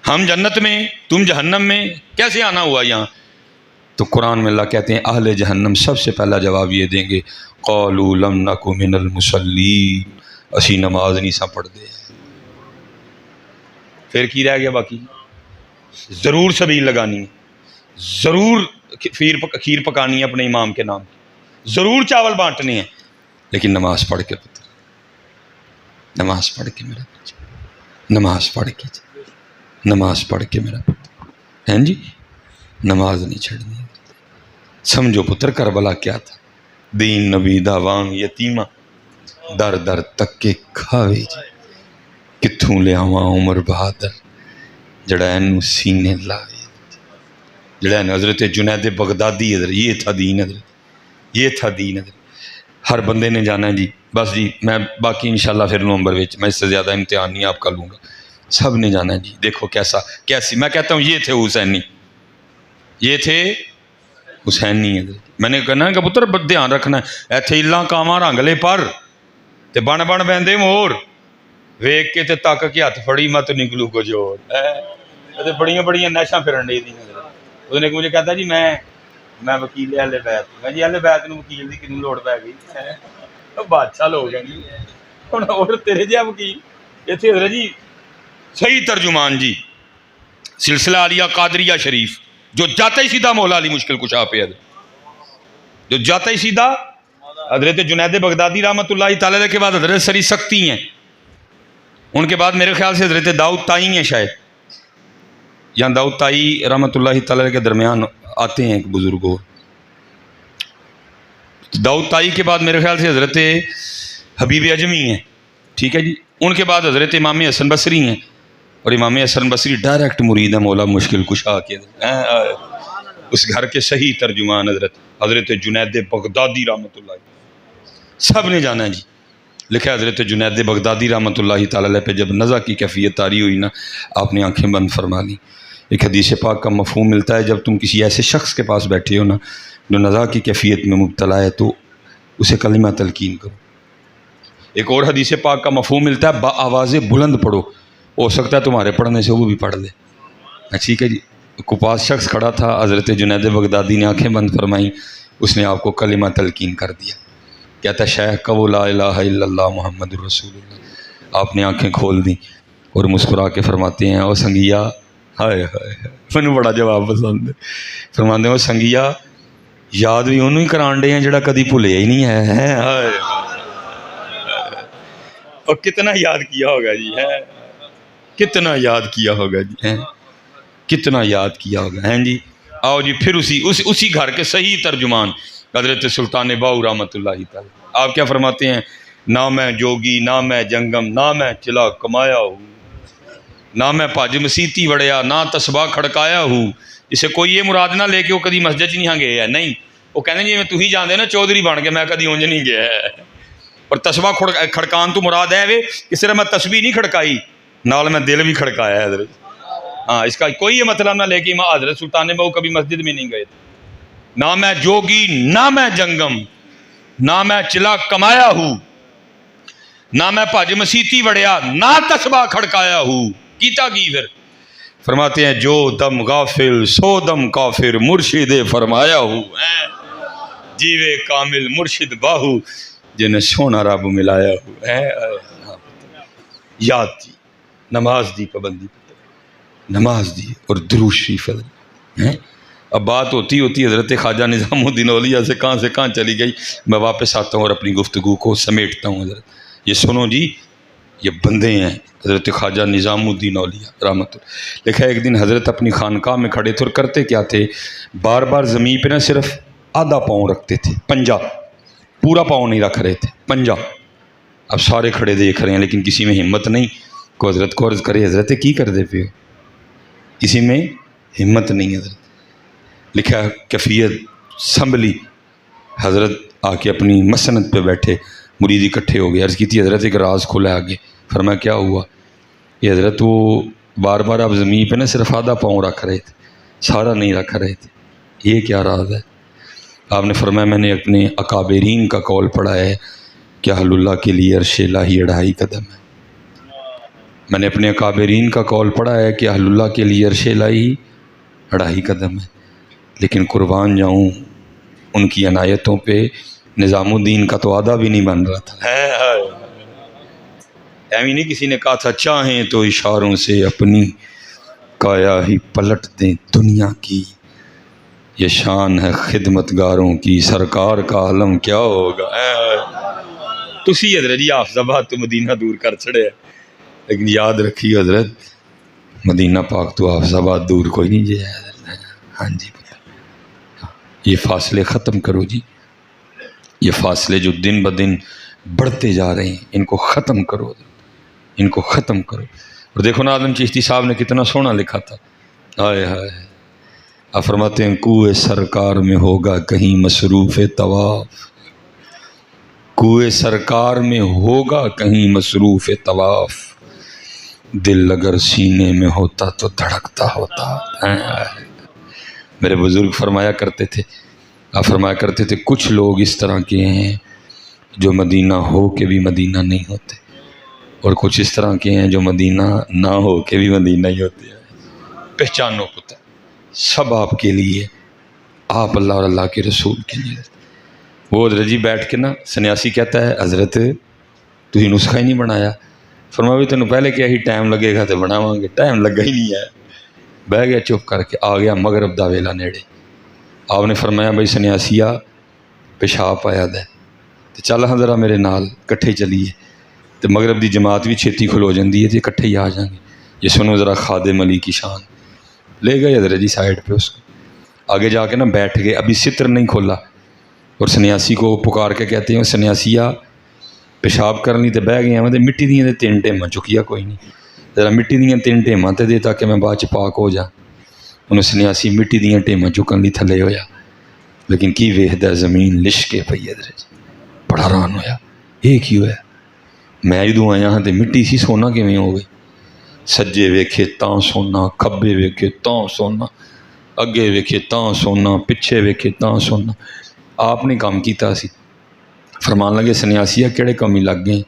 ہم جنت میں تم جہنم میں، کیسے آنا ہوا یہاں؟ تو قرآن میں اللہ کہتے ہیں اہل جہنم سب سے پہلا جواب یہ دیں گے قالوا لم نک من المصلین، اسی نماز نہیں سا پڑھ دے. پھر کی رہ گیا باقی؟ ضرور سبیل لگانی ہے، ضرور کھیر پکانی ہے اپنے امام کے نام کی، ضرور چاول بانٹنے ہیں، لیکن نماز پڑھ کے پتر، نماز پڑھ کے میرا بچہ، نماز پڑھ کے، نماز پڑھ کے میرا پتر ہیں جی، نماز نہیں چھڑنی. سمجھو پتر کربلا کیا تھا، دین نبی داوان یتیمہ در در تک کے کھاوے جی، کتھوں لے آواں عمر بہادر جڑا اینو سینے لاوے، جڑا اینو حضرت جنید بغدادی حضرت، یہ تھا دین حضرت، یہ تھا دین حضرت. ہر بندے نے جانا ہے جی. بس جی میں باقی انشاءاللہ پھر نومبر وچ میں اس سے زیادہ امتحان نہیں آپ کا لوں گا، سب نے جانا ہے جی. دیکھو کیسی میں کہتا ہوں یہ تھے حسینی، یہ تھے حسینی حضرت. میں نے کہنا کہ پتر دھیان رکھنا ہے، ایتھے الاں کاواں رنگلے پر تے بن بہندے مور، ویک کے تے تک کے ہاتھ پھڑی مت نکلو کو جوڑ. تے بڑیاں نیشاں پھرن ڈی دیں. اس نے مجھے کہتا جی میں وکیل اہل بیت، میں جی اہل بیت نو وکیل دی کنوں لوڑ پی گئی، بادشاہ لوگ ہیں جی ہن اور تیرے جہا وکیل ایتھے حضرت جی. صحیح ترجمان جی سلسلہ عالیہ قادریہ شریف، جو جاتا ہی سیدھا مولا علی مشکل کشا پہ، جو جاتا ہی سیدھا حضرت جنید بغدادی رحمۃ اللہ تعالی علیہ کے بعد حضرت سری سختی ہیں، ان کے بعد میرے خیال سے حضرت داؤد تائی ہیں شاید، یا داؤد تائی رحمۃ اللہ تعالی علیہ کے درمیان آتے ہیں ایک بزرگ، داؤد طائی کے بعد میرے خیال سے حضرت حبیب اجمی ہیں، ٹھیک ہے جی، ان کے بعد حضرت امام حسن بصری ہیں، اور امام حسن بصری ڈائریکٹ مرید ہے مولا مشکل کشا کے، اس گھر کے صحیح ترجمان حضرت جنید بغدادی رحمۃ اللہ، سب نے جانا ہے جی، لکھا حضرت جنید بغدادی رحمۃ اللہ تعالی علیہ پہ جب نزع کی کیفیت طاری ہوئی نا، آپ نے آنکھیں بند فرما لی۔ ایک حدیث پاک کا مفہوم ملتا ہے، جب تم کسی ایسے شخص کے پاس بیٹھے ہو نا جو نزع کی کیفیت میں مبتلا ہے تو اسے کلمہ تلقین کرو۔ ایک اور حدیث پاک کا مفہوم ملتا ہے، با آواز بلند پڑھو، ہو سکتا ہے تمہارے پڑھنے سے وہ بھی پڑھ لے، ٹھیک ہے جی۔ کو پاس شخص کھڑا تھا، حضرت جنید بغدادی نے آنکھیں بند فرمائیں، اس نے آپ کو کلمہ تلقین کر دیا، کہتا ہے شیخ کا وہ لا الہ الا اللہ محمد رسول اللہ۔ آپ نے آنکھیں کھول دیں اور مسکرا کے فرماتے ہیں، او سنگیا، ہائے ہائے، مجھے بڑا جواب پسند ہے، فرماتے ہیں او سنگیا یاد بھی انہوں ہی کران ڈے ہیں جڑا کدی بھولیا ہی نہیں ہے، ہائے اور کتنا یاد کیا ہوگا جی، ہے کتنا یاد کیا ہوگا جی، ہے کتنا یاد کیا ہوگا، ہیں جی۔ آؤ جی پھر اسی گھر کے صحیح ترجمان حضرت سلطان باؤ رحمۃ اللہ تعالی، آپ کیا فرماتے ہیں، نہ میں جوگی نہ میں جنگم نہ میں چلا کمایا ہوں، نہ میں پج مسیتی وڑیا نہ تسباہ کھڑکایا ہوں۔ اسے کوئی یہ مراد نہ لے کے وہ کدی مسجد چ نہیں گئے ہے، نہیں، وہ کہنے جی میں تو ہی جاندے نا چودھری بن کے میں کدی اونج نہیں گیا ہے، اور تسباہ کھڑکان تو مراد ہے وے کہ صرف میں تسبیح نہیں کھڑکائی، نال میں دل بھی کھڑکایا ہے حضرت، ہاں، اس کا کوئی یہ مطلب نہ لے کہ حضرت سلطان باؤ کبھی مسجد میں نہیں گئے تھے۔ نہ میں جوگی نہ میں جنگم نہ میں چلا کمایا ہوں، نہ میں پج مسیتی وڑیا نہ تسباہ کھڑکایا ہوں، کیتا کی پھر فرماتے ہیں جو دم غافل سو دم کافر مرشد فرمایا ہوں، جیوے کامل مرشد باہو جنہیں سونا رب ملایا ہوں۔ یاد دی، نماز دی پابندی، نماز دی اور درود شریف ہے۔ اب بات ہوتی حضرت خواجہ نظام الدین اولیاء سے کہاں چلی گئی، میں واپس آتا ہوں اور اپنی گفتگو کو سمیٹتا ہوں حضرت۔ یہ سنو جی، یہ بندے ہیں حضرت خواجہ نظام الدین اولیاء رحمت اللہ۔ لکھا ایک دن حضرت اپنی خانقاہ میں کھڑے تھے اور کرتے کیا تھے، بار بار زمین پہ نہ صرف آدھا پاؤں رکھتے تھے، پنجا، پورا پاؤں نہیں رکھ رہے تھے، پنجا۔ اب سارے کھڑے دیکھ رہے ہیں لیکن کسی میں ہمت نہیں کو حضرت کو عرض کرے، حضرت کی کر دے پہ کسی میں ہمت نہیں حضرت۔ لکھا کیفیت سنبھلی، حضرت آ کے اپنی مسند پہ بیٹھے، مرید اکٹھے ہو گئے، عرض کی تھی حضرت ایک راز کھلا ہے آگے، فرمایا کیا ہوا؟ یہ حضرت وہ بار بار آپ زمین پہ نہ صرف آدھا پاؤں رکھ رہے تھے، سارا نہیں رکھ رہے تھے، یہ کیا راز ہے؟ آپ نے فرمایا میں نے اپنے اکابرین کا قول پڑھا ہے کہ اہل اللہ کے لیے عرش الہی 2.5 قدم ہے۔ میں نے اپنے اکابرین کا قول پڑھا ہے کہ اہل اللہ کے لیے عرش الہی 2.5 قدم ہے، لیکن قربان جاؤں ان کی عنایتوں پہ نظام الدین کا تو آدھا بھی نہیں بن رہا تھا۔ ایویں نہیں کسی نے کہا تھا چاہیں تو اشاروں سے اپنی کایا ہی پلٹ دیں دنیا کی، یہ شان ہے خدمت گاروں کی، سرکار کا عالم کیا ہوگا۔ تسی حضرت جی حافظ آباد تو مدینہ دور کر چھڑے ہے، لیکن یاد رکھی حضرت مدینہ پاک تو حافظ آباد دور کوئی نہیں جائے حضرت۔ ہاں جی، یہ فاصلے ختم کرو جی، یہ فاصلے جو دن بدن بڑھتے جا رہے ہیں ان کو ختم کرو، ان کو ختم کرو۔ اور دیکھو نا آدم چشتی صاحب نے کتنا سونا لکھا تھا، ہائے ہائے، آپ فرماتے ہیں کوئے سرکار میں ہوگا کہیں مصروف طواف، کوئے سرکار میں ہوگا کہیں مصروف طواف، دل اگر سینے میں ہوتا تو دھڑکتا ہوتا۔ میرے بزرگ فرمایا کرتے تھے، آپ فرمایا کرتے تھے کچھ لوگ اس طرح کے ہیں جو مدینہ ہو کے بھی مدینہ نہیں ہوتے، اور کچھ اس طرح کے ہیں جو مدینہ نہ ہو کے بھی مدینہ ہی ہوتے ہیں۔ پہچانو پتہ سب آپ کے لیے، آپ اللہ اور اللہ کے رسول کے لیے۔ وہ حضرت جی بیٹھ کے نا سنیاسی کہتا ہے حضرت تھی نسخہ ہی نہیں بنایا، فرمایا بھی تینوں پہلے کیا ہی ٹائم لگے گا تو بناواں گے، ٹائم لگا ہی نہیں ہے۔ بہ گیا چپ کر کے، آ گیا مغرب دا ویلا نیڑے، آپ نے فرمایا بھائی سنیاسیا پیشاب آیا دے تو چل ہاں ذرا میرے نال کٹھے چلیے، تو مغرب دی جماعت بھی چھیتی کھلو جاندی ہے تو کٹھے ہی آ جائیں گے۔ یہ سنو ذرا خادم علی کی شان۔ لے گئے حضرت جی سائڈ پہ، اس کو آگے جا کے نا بیٹھ گئے، ابھی ستر نہیں کھولا، اور سنیاسی کو پکار کے کہتے ہیں سنیاسیا پیشاب کرنی تو بہ گیا میں تو مٹی دیاں 3 ٹیماں چکیا کوئی نہیں، ذرا مٹی دیاں 3 ٹیماں تے دے تاکہ میں بعد پاک ہو جا۔ انہوں سنیاسی مٹی دیاں ٹیماں چکن لی تھلے ہویا، لیکن کی ویخدہ زمین لشکے پئی ادھر بڑا حیران ہویا، یہ کی ہویا؟ میں جدوں آیا ہاں تے مٹی سی، سونا کیویں ہو گئی؟ سجے ویکھے تاں سونا، کھبے ویکھے تاں سونا، اگے ویکھے تاں سونا، پچھے ویکھے تاں سونا۔ آپ نے کام کیتا سی۔ فرمان لگے سنیاسیہ کیڑے کمی لگ گئے؟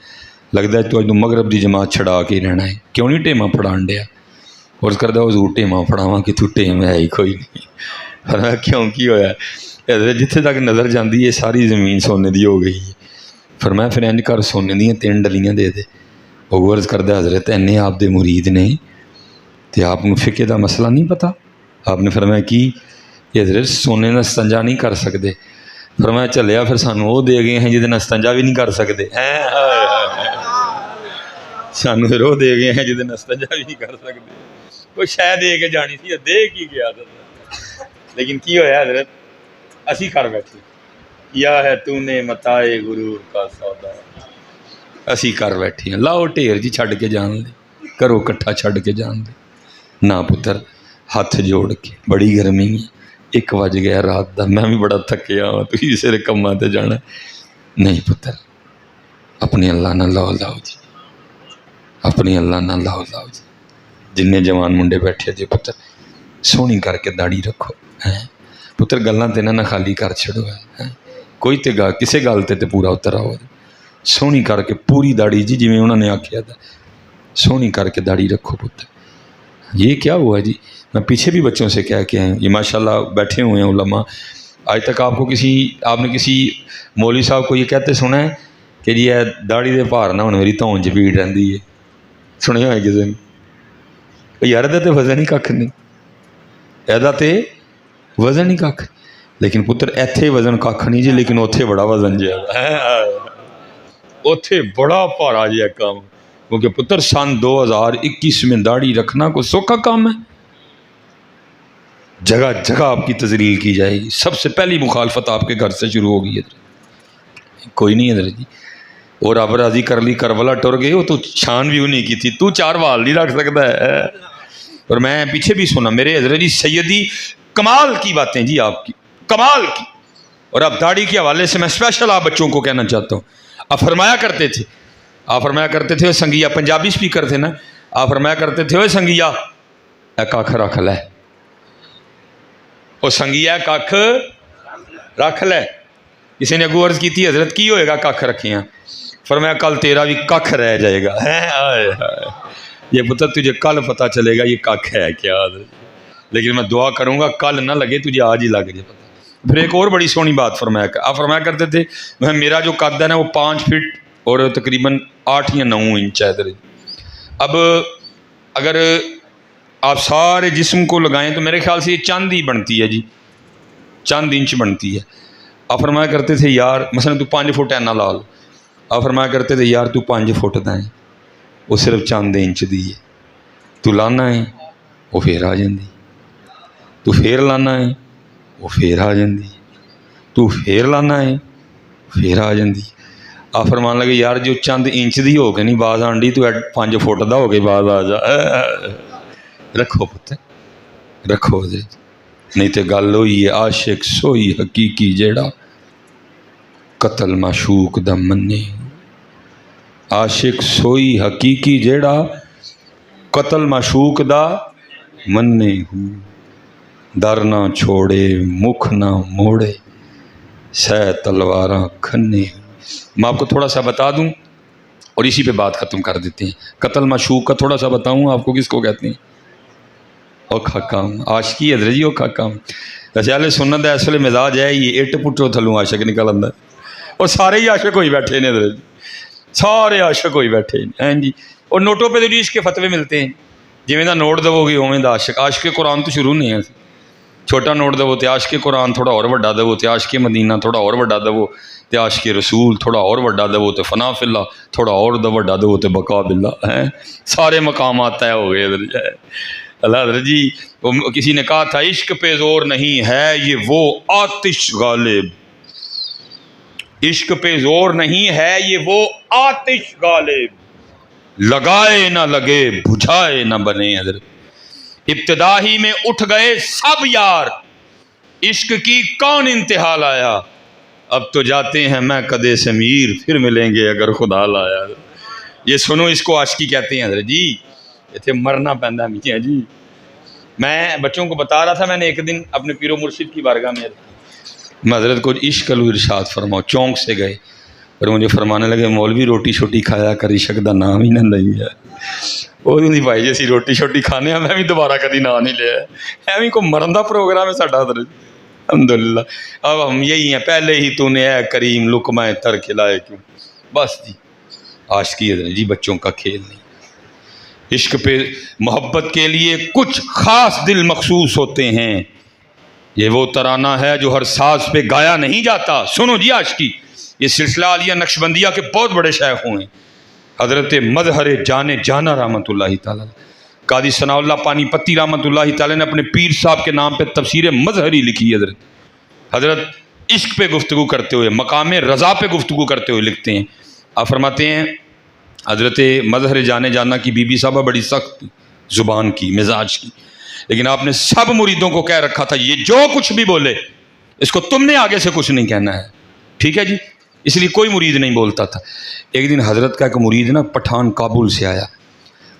لگتا ہے تو اج مغرب دی جماعت چھڑا کے رہنا ہے، کیوں نہیں ٹیماں پڑھان ڈیا؟ اور اس کردہ حضور ٹیماں پڑھاواں کہ تو ٹیم ہے ہی کوئی نہیں۔ فرمایا کیوں کی ہویا ہے؟ جتھے تک نظر جاندی ہے ساری زمین سونے دی ہو گئی ہے۔ فرمایا پھر انج کر سونے دیاں 3 ڈلیاں دے دے۔ وہ عرض کردہ حضرت اینے آپ دے مرید نے تے آپ کو فقہ دا مسئلہ نہیں پتا؟ آپ نے فرمایا کی کہ حضرت سونے نہ استنجا نہیں کر سکتے۔ فرمایا چلیا پھر سانوں وہ دے گئے ہیں جہدے نال استنجا بھی نہیں کر سکتے، سانوں پھر وہ دے گئے ہیں جہدے نال استنجا بھی نہیں کر سکتے۔ وہ شے دے کے جانی سی، دے کی گیا تھا، لیکن کی ہویا حضرت اسی کر بیٹھے، کیا ہے تو نے متائے غرور کا سودا، اسی کر بیٹھے ہیں۔ لاؤ ڈھیر جی چھڈ کے جان دے، کرو کٹھا چھڈ کے جان دے۔ نہ پتر ہاتھ جوڑ کے، بڑی گرمی ہے، 1 بج گیا رات دا، میں بھی بڑا تھکیا ہوں، تو سارے کماں تے جانا۔ نہیں پتر، اپنے اللہ نہ لاؤ جی، اپنے اللہ نہ لاؤ جی۔ جن جوان منڈے بیٹھے جی پتر سونی کر کے داڑھی رکھو، پتر گلاں تے نہ خالی کر چھڑو، کوئی تے گا کسے گل تے پورا اتر آؤ، سونی کر کے پوری داڑھی جی جویں انہوں نے آکھیا تھا، سونی کر کے داڑھی رکھو پتر۔ یہ کیا ہوا جی؟ میں پیچھے بھی بچوں سے کہہ کے آئے ہیں، یہ ماشاءاللہ بیٹھے ہوئے ہیں علماء، آج تک آپ نے کسی مولوی صاحب کو یہ کہتے سنا ہے کہ جی یہ داڑھی دے بھار نہ ہونے میری تون چ پیڑ رہندی ہے؟ سنیا ہے کسی نے؟ یار یہ وزن ہی کھ نہیں، یہ وزن ہی کھ، لیکن پتر ایتھے وزن کھ نہیں جی، لیکن اوتھے بڑا وزن جی، اوتھے بڑا بھارا جہا کام، کیونکہ پتر سن 2021 میں داڑھی رکھنا کوئی سوکھا کام ہے؟ جگہ جگہ آپ کی تذلیل کی جائے گی، سب سے پہلی مخالفت آپ کے گھر سے شروع ہوگی، کوئی نہیں ادھر جی۔ اور اب راضی کر لی کربلا ٹر گئے، وہ تو چھان بھی نہیں کی تھی، تو 4 وال نہیں رکھ سکتا ہے۔ اور میں پیچھے بھی سنا میرے حضرت جی سیدی کمال کی باتیں جی، آپ کی کمال کی۔ اور اب داڑھی کے حوالے سے میں اسپیشل آپ بچوں کو کہنا چاہتا ہوں، آپ فرمایا کرتے تھے سنگیا، پنجابی سپیکر تھے نا، آپ فرمایا کرتے تھے وہ سنگیا اے کھ رکھ لے، وہ سنگیا کھ رکھ لے۔ کسی نے اگو عرض کی تھی حضرت کی ہوئے گا کھ رکھیاں؟ فرمایا کل تیرا بھی کھ رہ جائے گا۔ یہ پتر تجھے کل پتہ چلے گا یہ کھ ہے کیا، لیکن میں دعا کروں گا کل نہ لگے تجھے آج ہی لگ جائے پتہ۔ پھر ایک اور بڑی سونی بات فرمایا، آپ فرمایا کرتے تھے میرا جو قد ہے نا وہ 5 فٹ اور تقریباً 8 یا 9 انچ ہے ادھر۔ اب اگر آپ سارے جسم کو لگائیں تو میرے خیال سے یہ چاند ہی بنتی ہے جی، چند انچ بنتی ہے۔ آپ فرمایا کرتے تھے یار مثلا تو 5 فٹ اینا لا لو، آپ فرمایا کرتے تھے یار تو 5 فٹ دا ہے، وہ صرف چند انچ دی ہے، تو لانا ہے وہ پھر آ جاندی، تو پھر لانا ہے وہ پھر آ جاندی، تو پھر لانا ہے پھر آ جاندی۔ آپ فرمان لگے یار جو چند انچ دی ہو کے نہیں باز آنڈی تو 5 فٹ دا ہو کے باز آ جا۔ رکھو پتر رکھو دے، نہیں تے گل ہوئی ہے عاشق سوئی حقیقی جیڑا قتل معشوق دا منے، عاشق سوئی حقیقی جیڑا قتل معشوق دا منے ہوں، در نہ چھوڑے مکھ نہ موڑے سہ تلواراں کھنے۔ میں آپ کو تھوڑا سا بتا دوں اور اسی پہ بات ختم کر دیتے ہیں۔ قتل معشوق کا تھوڑا سا بتاؤں آپ کو کس کو کہتے ہیں؟ اوکھا کام، عاشقی حضرت جی اوکھا کام۔ ویسے اہل سنت دا اس ویلے مزاج ہے یہ اٹ پٹو تھلوں عاشق نکل آندا، اور سارے ہی عاشق ہوئی بیٹھے ہیں حضرت، سارے عاشق ہوئی بیٹھے ہیں جی۔ اور نوٹوں پہ تو عشق کے فتوے ملتے ہیں، جویں دا نوٹ دو گے اویں دا عاشق۔ عاشق قرآن تو شروع نہیں ہے، چھوٹا نوٹ دو تے عاشق قرآن تھوڑا اور وڈا دو تے عاشق مدینہ تھوڑا اور وڈا دو تے عاشق رسول تھوڑا اور وڈا دو تے فنا فی اللہ تھوڑا اور وڈا دو تے بقا باللہ، سارے مقامات طے ہو گئے حضرت۔ اللہ حضرت جی کسی نے کہا تھا عشق پہ زور نہیں ہے یہ وہ آتش غالب، عشق پہ زور نہیں ہے یہ وہ آتش غالب، لگائے نہ لگے بجھائے نہ بنے۔ حضرت ابتدا ہی میں اٹھ گئے سب یار، عشق کی کون انتہا لایا، اب تو جاتے ہیں میں قدے سے میر، پھر ملیں گے اگر خدا لایا۔ یہ سنو، اس کو عاشقی کہتے ہیں حضرت جی، اتنے مرنا پہنتا میاں جی۔ میں بچوں کو بتا رہا تھا، میں نے ایک دن اپنے پیر و مرشد کی بارگاہ میں حضرت کو عشق لو ارشاد فرماؤ، چونک سے گئے اور مجھے فرمانے لگے مولوی روٹی شوٹی کھایا کر عشق دا نام ہی نہ لئی ہے۔ وہ نہیں بھائی جی اسی روٹی شوٹی کھانے ہیں، میں بھی دوبارہ کدی نام نہیں لیا، ایویں کو مرن دا پروگرام ہے ساڈا حضرت۔ الحمدللہ اب ہم یہی ہیں، پہلے ہی تو نے اے کریم لقمہ تر کھلائے کیوں، بس جی عاشقی حضرت جی بچوں کا کھیل نہیں۔ عشق پہ محبت کے لیے کچھ خاص دل مخصوص ہوتے ہیں، یہ وہ ترانہ ہے جو ہر ساز پہ گایا نہیں جاتا۔ سنو جی عاشقی، یہ سلسلہ عالیہ نقشبندیہ کے بہت بڑے شیخ ہوئے ہیں، حضرت مظہر جانے جانا رحمۃ اللہ تعالی، قاضی ثناء اللہ پانی پتی رحمۃ اللہ تعالی نے اپنے پیر صاحب کے نام پہ تفسیر مظہری لکھی ہے۔ حضرت عشق پہ گفتگو کرتے ہوئے، مقام رضا پہ گفتگو کرتے ہوئے لکھتے ہیں، آپ فرماتے ہیں حضرت مظہر جانے جانا کی بی بی صاحبہ بڑی سخت زبان کی، مزاج کی، لیکن آپ نے سب مریدوں کو کہہ رکھا تھا یہ جو کچھ بھی بولے اس کو تم نے آگے سے کچھ نہیں کہنا ہے، ٹھیک ہے جی، اس لیے کوئی مرید نہیں بولتا تھا۔ ایک دن حضرت کا ایک مرید نا پٹھان کابل سے آیا،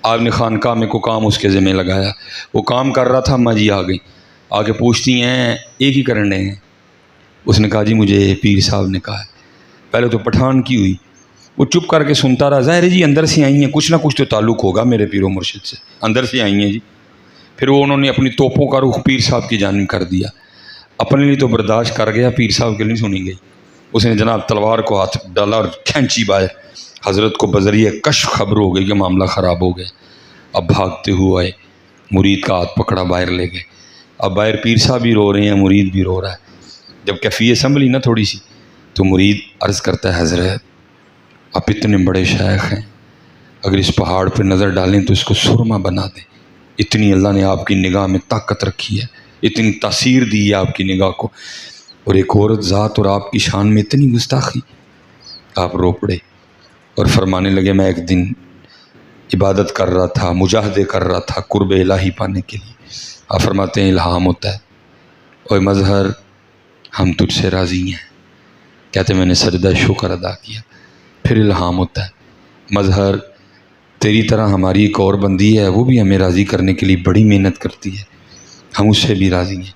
آپ نے خانقاہ میں کو کام اس کے ذمہ لگایا، وہ کام کر رہا تھا، اماں جی آ گئی، آ کے پوچھتی ہیں ایک ہی کرنے ہیں، اس نے کہا جی مجھے پیر صاحب نے کہا ہے۔ پہلے تو پٹھان کی ہوئی، وہ چپ کر کے سنتا رہا، ظاہر ہے جی اندر سے آئی ہیں، کچھ نہ کچھ تو تعلق ہوگا میرے پیر و مرشد سے، اندر سے آئی ہیں جی۔ پھر وہ انہوں نے اپنی توپوں کا رخ پیر صاحب کی جانب کر دیا، اپنے لیے تو برداشت کر گیا، پیر صاحب کے لیے سنی گئی، اس نے جناب تلوار کو ہاتھ ڈالا اور کھینچی باہر، حضرت کو بذریعہ کشف خبر ہو گئی کہ معاملہ خراب ہو گیا۔ اب بھاگتے ہوئے آئے، مرید کا ہاتھ پکڑا باہر لے گئے، اب باہر پیر صاحب بھی رو رہے ہیں، مرید بھی رو رہا ہے۔ جب کیفیت سنبھلی نا تھوڑی سی تو مرید عرض کرتا ہے حضرت آپ اتنے بڑے شیخ ہیں، اگر اس پہاڑ پہ نظر ڈالیں تو اس کو سرما بنا دیں، اتنی اللہ نے آپ کی نگاہ میں طاقت رکھی ہے، اتنی تاثیر دی ہے آپ کی نگاہ کو، اور ایک عورت ذات اور آپ کی شان میں اتنی گستاخی۔ آپ رو پڑے اور فرمانے لگے میں ایک دن عبادت کر رہا تھا، مجاہدے کر رہا تھا قرب الہی پانے کے لیے۔ آپ فرماتے ہیں الہام ہوتا ہے، اوے مظہر ہم تجھ سے راضی ہیں، کہتے میں نے سجدہ شکر ادا کیا۔ پھر الہام ہوتا ہے مظہر تیری طرح ہماری ایک اور بندی ہے، وہ بھی ہمیں راضی کرنے کے لیے بڑی محنت کرتی ہے، ہم اس سے بھی راضی ہیں،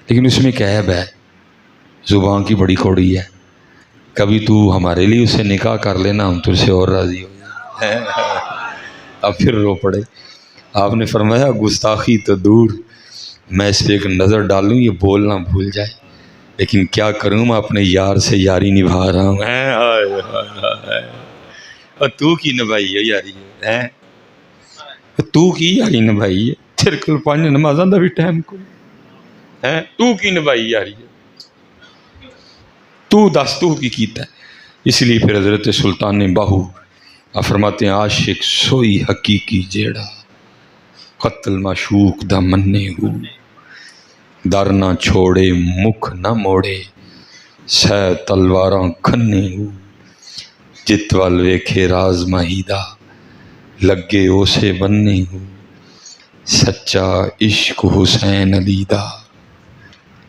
لیکن اس میں ایک عیب ہے، زبان کی بڑی کوڑی ہے، کبھی تو ہمارے لیے اسے نکاح کر لینا، ہم تجھ سے اور راضی ہو جائیں۔ اب پھر رو پڑے۔ آپ نے فرمایا گستاخی تو دور، میں اس پہ ایک نظر ڈالوں یہ بولنا بھول جائے، لیکن کیا کروں میں اپنے یار سے یاری نبھا رہا ہوں۔ اور تو کی نبھائی ہے یاری ہے، تو کی یاری نبھائی ہے، تیرے کل 5 نمازاں دا بھی ٹائم کو ہے، تو کی نبھائی یاری ہے، تو دس تو کی کیتا ہے۔ اس لیے پھر حضرت سلطان باہو فرماتے ہیں عاشق سوئی حقیقی جیڑا قتل معشوق دا مننے ہو، در نہ چھوڑے مکھ نہ موڑے سہ تلواراں کھنے ہو، جت وال ویکھے راز مہیدہ لگے اسے بننے ہو، سچا عشق حسین علی دا،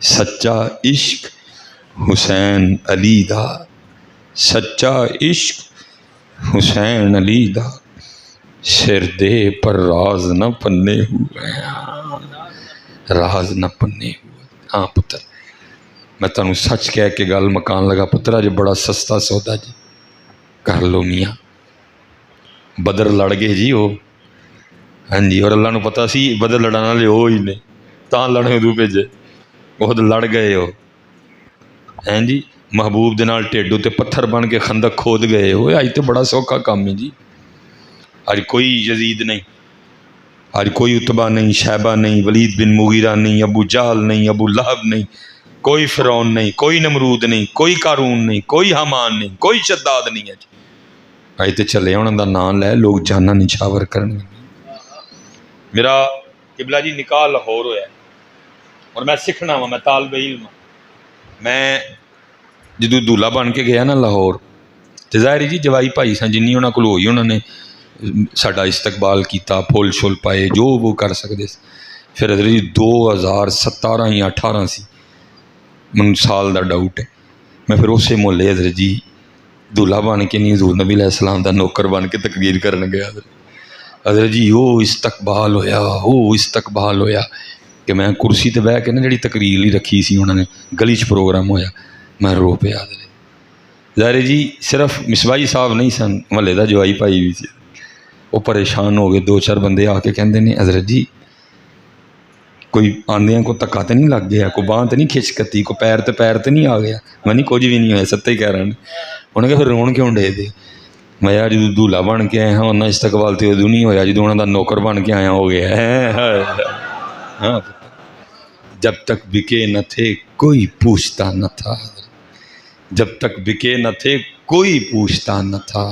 سچا عشق حسین علی دا، سچا عشق حسین علی دا، سر دے پر راز نہ پنے ہوئے، راز نہ پنے ہوئے۔ ہاں پتر میں تانوں سچ کہہ کے گل مکان لگا، پترا جو بڑا سستا سودا جی کر لو میاں، بدر لڑ گئے جی وہ، ہاں جی، اور اللہ نو پتا سی بدر لڑانا لے ہو ہی نہیں، تاں لڑنے ادو بھیجے، وہ لڑ گئے ہو، ہیں جی، محبوب دے نال ٹیڈو تے پتھر بن کے خندق کھود گئے ہو، آج تو بڑا سوکھا کام ہے جی، آج کوئی یزید نہیں، آج کوئی عتبہ نہیں، شیبہ نہیں، ولید بن مغیرہ نہیں، ابو جہل نہیں، ابو لہب نہیں، کوئی فرعون نہیں، کوئی نمرود نہیں، کوئی قارون نہیں، کوئی حامان نہیں، کوئی شداد نہیں ہے جی، آج تو چلے انہوں دا نام لے لوگ جانا نچھاور کرنے۔ میرا قبلہ جی نکاح لاہور ہوا ہے اور میں سیکھنا ہوا، میں طالب علم ہوں، میں جدو دولہا بن کے گیا نا لاہور، تو ظاہر جی جوائی بھائی سن جنی انہوں کو ہوئی، انہوں نے ساڈا استقبال کیتا، پھول شول پائے جو وہ کر سکتے. پھر حضرت جی 2017 یا 18 سی، من سال دا ڈاؤٹ ہے، میں پھر اسے محلے حضرت جی دولہا بن کے نہیں حضور نبی علیہ السلام دا نوکر بن کے تقریر کرن گیا. حضرت جی وہ استقبال ہویا کہ میں کرسی تے بہ کے نا جڑی تقریر ہی رکھی سی انہوں نے گلی چ پروگرام ہویا، میں رو پیا. ظاہر جی صرف مصباحی صاحب نہیں سن، محلے دا جوائی بھائی بھی سی. وہ پریشان ہو گئے، 2-4 بندے آ کے کہندے نے حضرت جی کوئی آندیاں کو دھکا تے نہیں لگ گیا، کوئی باں تے نہیں کھچ کتی، کوئی پیر تے نہیں آ گیا؟ میں نہیں کچھ بھی نہیں ہویا، ستے ہی کہہ رہے ہیں. انہیں کہا پھر رون کیوں ڈے دے؟ میں یار جدو دولہا بن کے آیا ہاں انہیں استقبال تے ادو نہیں ہویا جدو انہوں دا نوکر بن کے آیا ہو گیا ہے. ہاں جب تک بکے نہ تھے کوئی پوچھتا نہ تھا، جب تک بکے نہ تھے کوئی پوچھتا نہ تھا،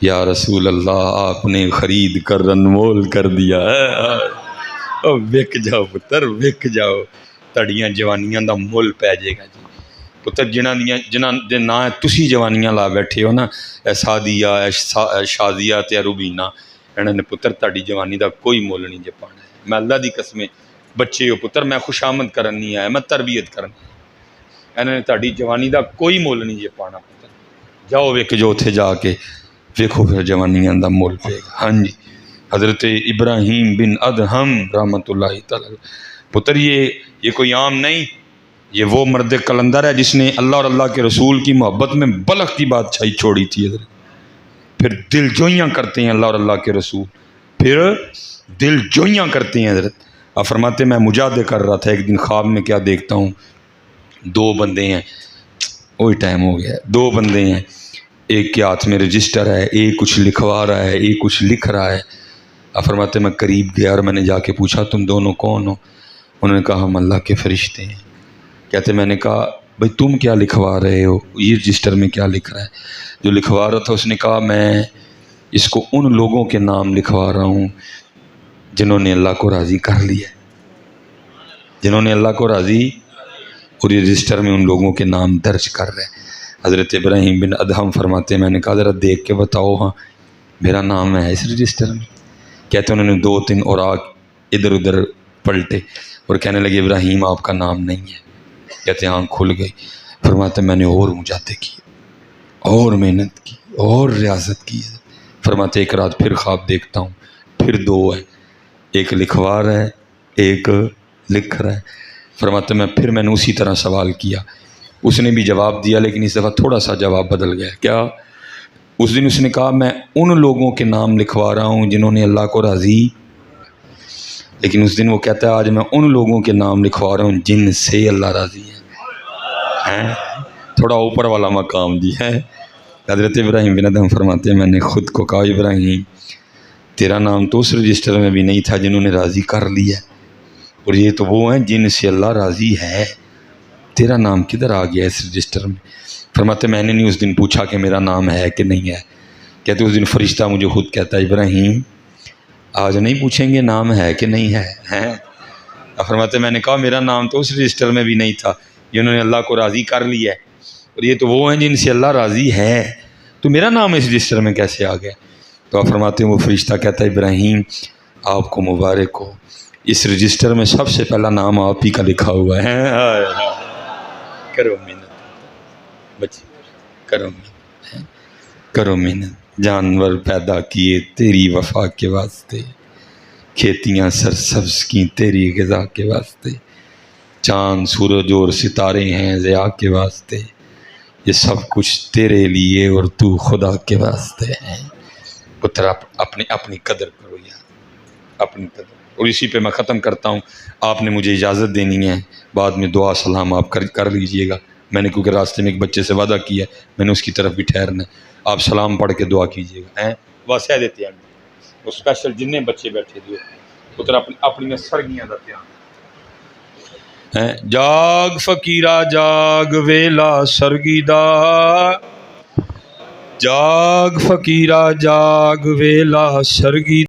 یا رسول اللہ آپ نے خرید کر انمول کر دیا ہے. وک جاؤ پتر وک جاؤ، تڑیاں جوانیاں دا مول پی جائے گا جی پتر. جنہاں دے نا تسی جوانیاں لا بیٹھے ہو نا، اے سعدیہ اے شازیہ تے روبینہ، انہوں نے پتر تاڑی جوانی دا کوئی مول نہیں جے پانا ہے. میں اللہ دی قسمیں بچے ہو پتر، میں خوشامد کرن نہیں آیا، میں تربیت کرن. انہوں نے تاڑی جوانی دا کوئی مول نہیں جے پانا پتر. جاؤ ویک جو اتھے جا کے ویکھو پھر جوانیاں دا مول پے گا. ہاں جی حضرت ابراہیم بن ادہم رحمۃ اللہ تعالی پتر، یہ کوئی عام نہیں، یہ وہ مرد قلندر ہے جس نے اللہ اور اللہ کے رسول کی محبت میں بلخ کی بادشاہی چھوڑی تھی. حضرت پھر دل جوئیاں کرتے ہیں اللہ اور اللہ کے رسول، پھر دل جوئیاں کرتے ہیں. حضرت آپ فرماتے میں مجاہدے کر رہا تھا، ایک دن خواب میں کیا دیکھتا ہوں، 2 بندے ہیں، وہی ٹائم ہو گیا، 2 بندے ہیں، ایک کے ہاتھ میں رجسٹر ہے، ایک کچھ لکھوا رہا ہے، ایک کچھ لکھ رہا ہے. آپ فرماتے میں قریب گیا اور میں نے جا کے پوچھا تم دونوں کون ہو؟ انہوں نے کہا ہم اللہ کے فرشتے ہیں. کہتے میں نے کہا بھئی تم کیا لکھوا رہے ہو، یہ رجسٹر میں کیا لکھ رہا ہے؟ جو لکھوا رہا تھا اس نے کہا میں اس کو ان لوگوں کے نام لکھوا رہا ہوں جنہوں نے اللہ کو راضی کر لیا، جنہوں نے اللہ کو راضی، اور یہ رجسٹر میں ان لوگوں کے نام درج کر رہے. حضرت ابراہیم بن ادہم فرماتے میں نے کہا ذرا دیکھ کے بتاؤ ہاں میرا نام ہے اس رجسٹر میں؟ کہتے انہوں نے 2-3 اوراق ادھر ادھر پلٹے اور کہنے لگے ابراہیم آپ کا نام نہیں ہے. کہتے آنکھ کھل گئی. فرماتے میں نے اور مجاہدے کی، اور محنت کی، اور ریاضت کی. فرماتے ایک رات پھر خواب دیکھتا ہوں، پھر 2 ہے، ایک لکھوا رہا ہے ایک لکھ رہا ہے. فرماتے میں نے اسی طرح سوال کیا، اس نے بھی جواب دیا لیکن اس دفعہ تھوڑا سا جواب بدل گیا. کیا؟ اس دن اس نے کہا میں ان لوگوں کے نام لکھوا رہا ہوں جنہوں نے اللہ کو راضی، لیکن اس دن وہ کہتا ہے آج میں ان لوگوں کے نام لکھوا رہا ہوں جن سے اللہ راضی ہے. تھوڑا اوپر والا مقام دی ہے. حضرت ابراہیم بن ادہم فرماتے ہیں میں نے خود کو کہا ابراہیم تیرا نام تو اس رجسٹر میں بھی نہیں تھا جنہوں نے راضی کر لیا، اور یہ تو وہ ہیں جن سے اللہ راضی ہے، تیرا نام کدھر آ گیا اس رجسٹر میں؟ فرماتے میں نے نہیں اس دن پوچھا کہ میرا نام ہے کہ نہیں ہے. کہتے اس دن فرشتہ مجھے خود کہتا ہے ابراہیم آج نہیں پوچھیں گے نام ہے کہ نہیں ہے؟ فرماتے میں نے کہا میرا نام تو اس رجسٹر میں بھی نہیں تھا جنہوں نے اللہ کو راضی کر لیا ہے، اور یہ تو وہ ہیں جن سے اللہ راضی ہے، تو میرا نام اس رجسٹر میں کیسے آ گیا؟ تو آپ فرماتے ہیں وہ فرشتہ کہتا ہے ابراہیم آپ کو مبارک ہو، اس رجسٹر میں سب سے پہلا نام آپ ہی کا لکھا ہوا ہے. کرو محنت بچے، کرو محنت. جانور پیدا کیے تیری وفا کے واسطے، کھیتیاں سرسبز کی تیری غذا کے واسطے، چاند سورج اور ستارے ہیں ضیاء کے واسطے، یہ سب کچھ تیرے لیے اور تو خدا کے واسطے ہے. پتر اپنی قدر کرو یار، اپنی قدر. اور اسی پہ میں ختم کرتا ہوں. آپ نے مجھے اجازت دینی ہے، بعد میں دعا سلام آپ کر لیجئے گا. میں نے کیونکہ راستے میں ایک بچے سے وعدہ کیا ہے میں نے اس کی طرف بھی ٹھہرنا ہے. آپ سلام پڑھ کے دعا کیجئے گا. واسع دیتے ہیں وہ اسپیشل جننے بچے بیٹھے دیو پتر اپنی سرگیاں دا دھیان. جاگ فقیرا جاگ ویلا سرگی دا، جاگ فقیرا جاگ ویلا سرگی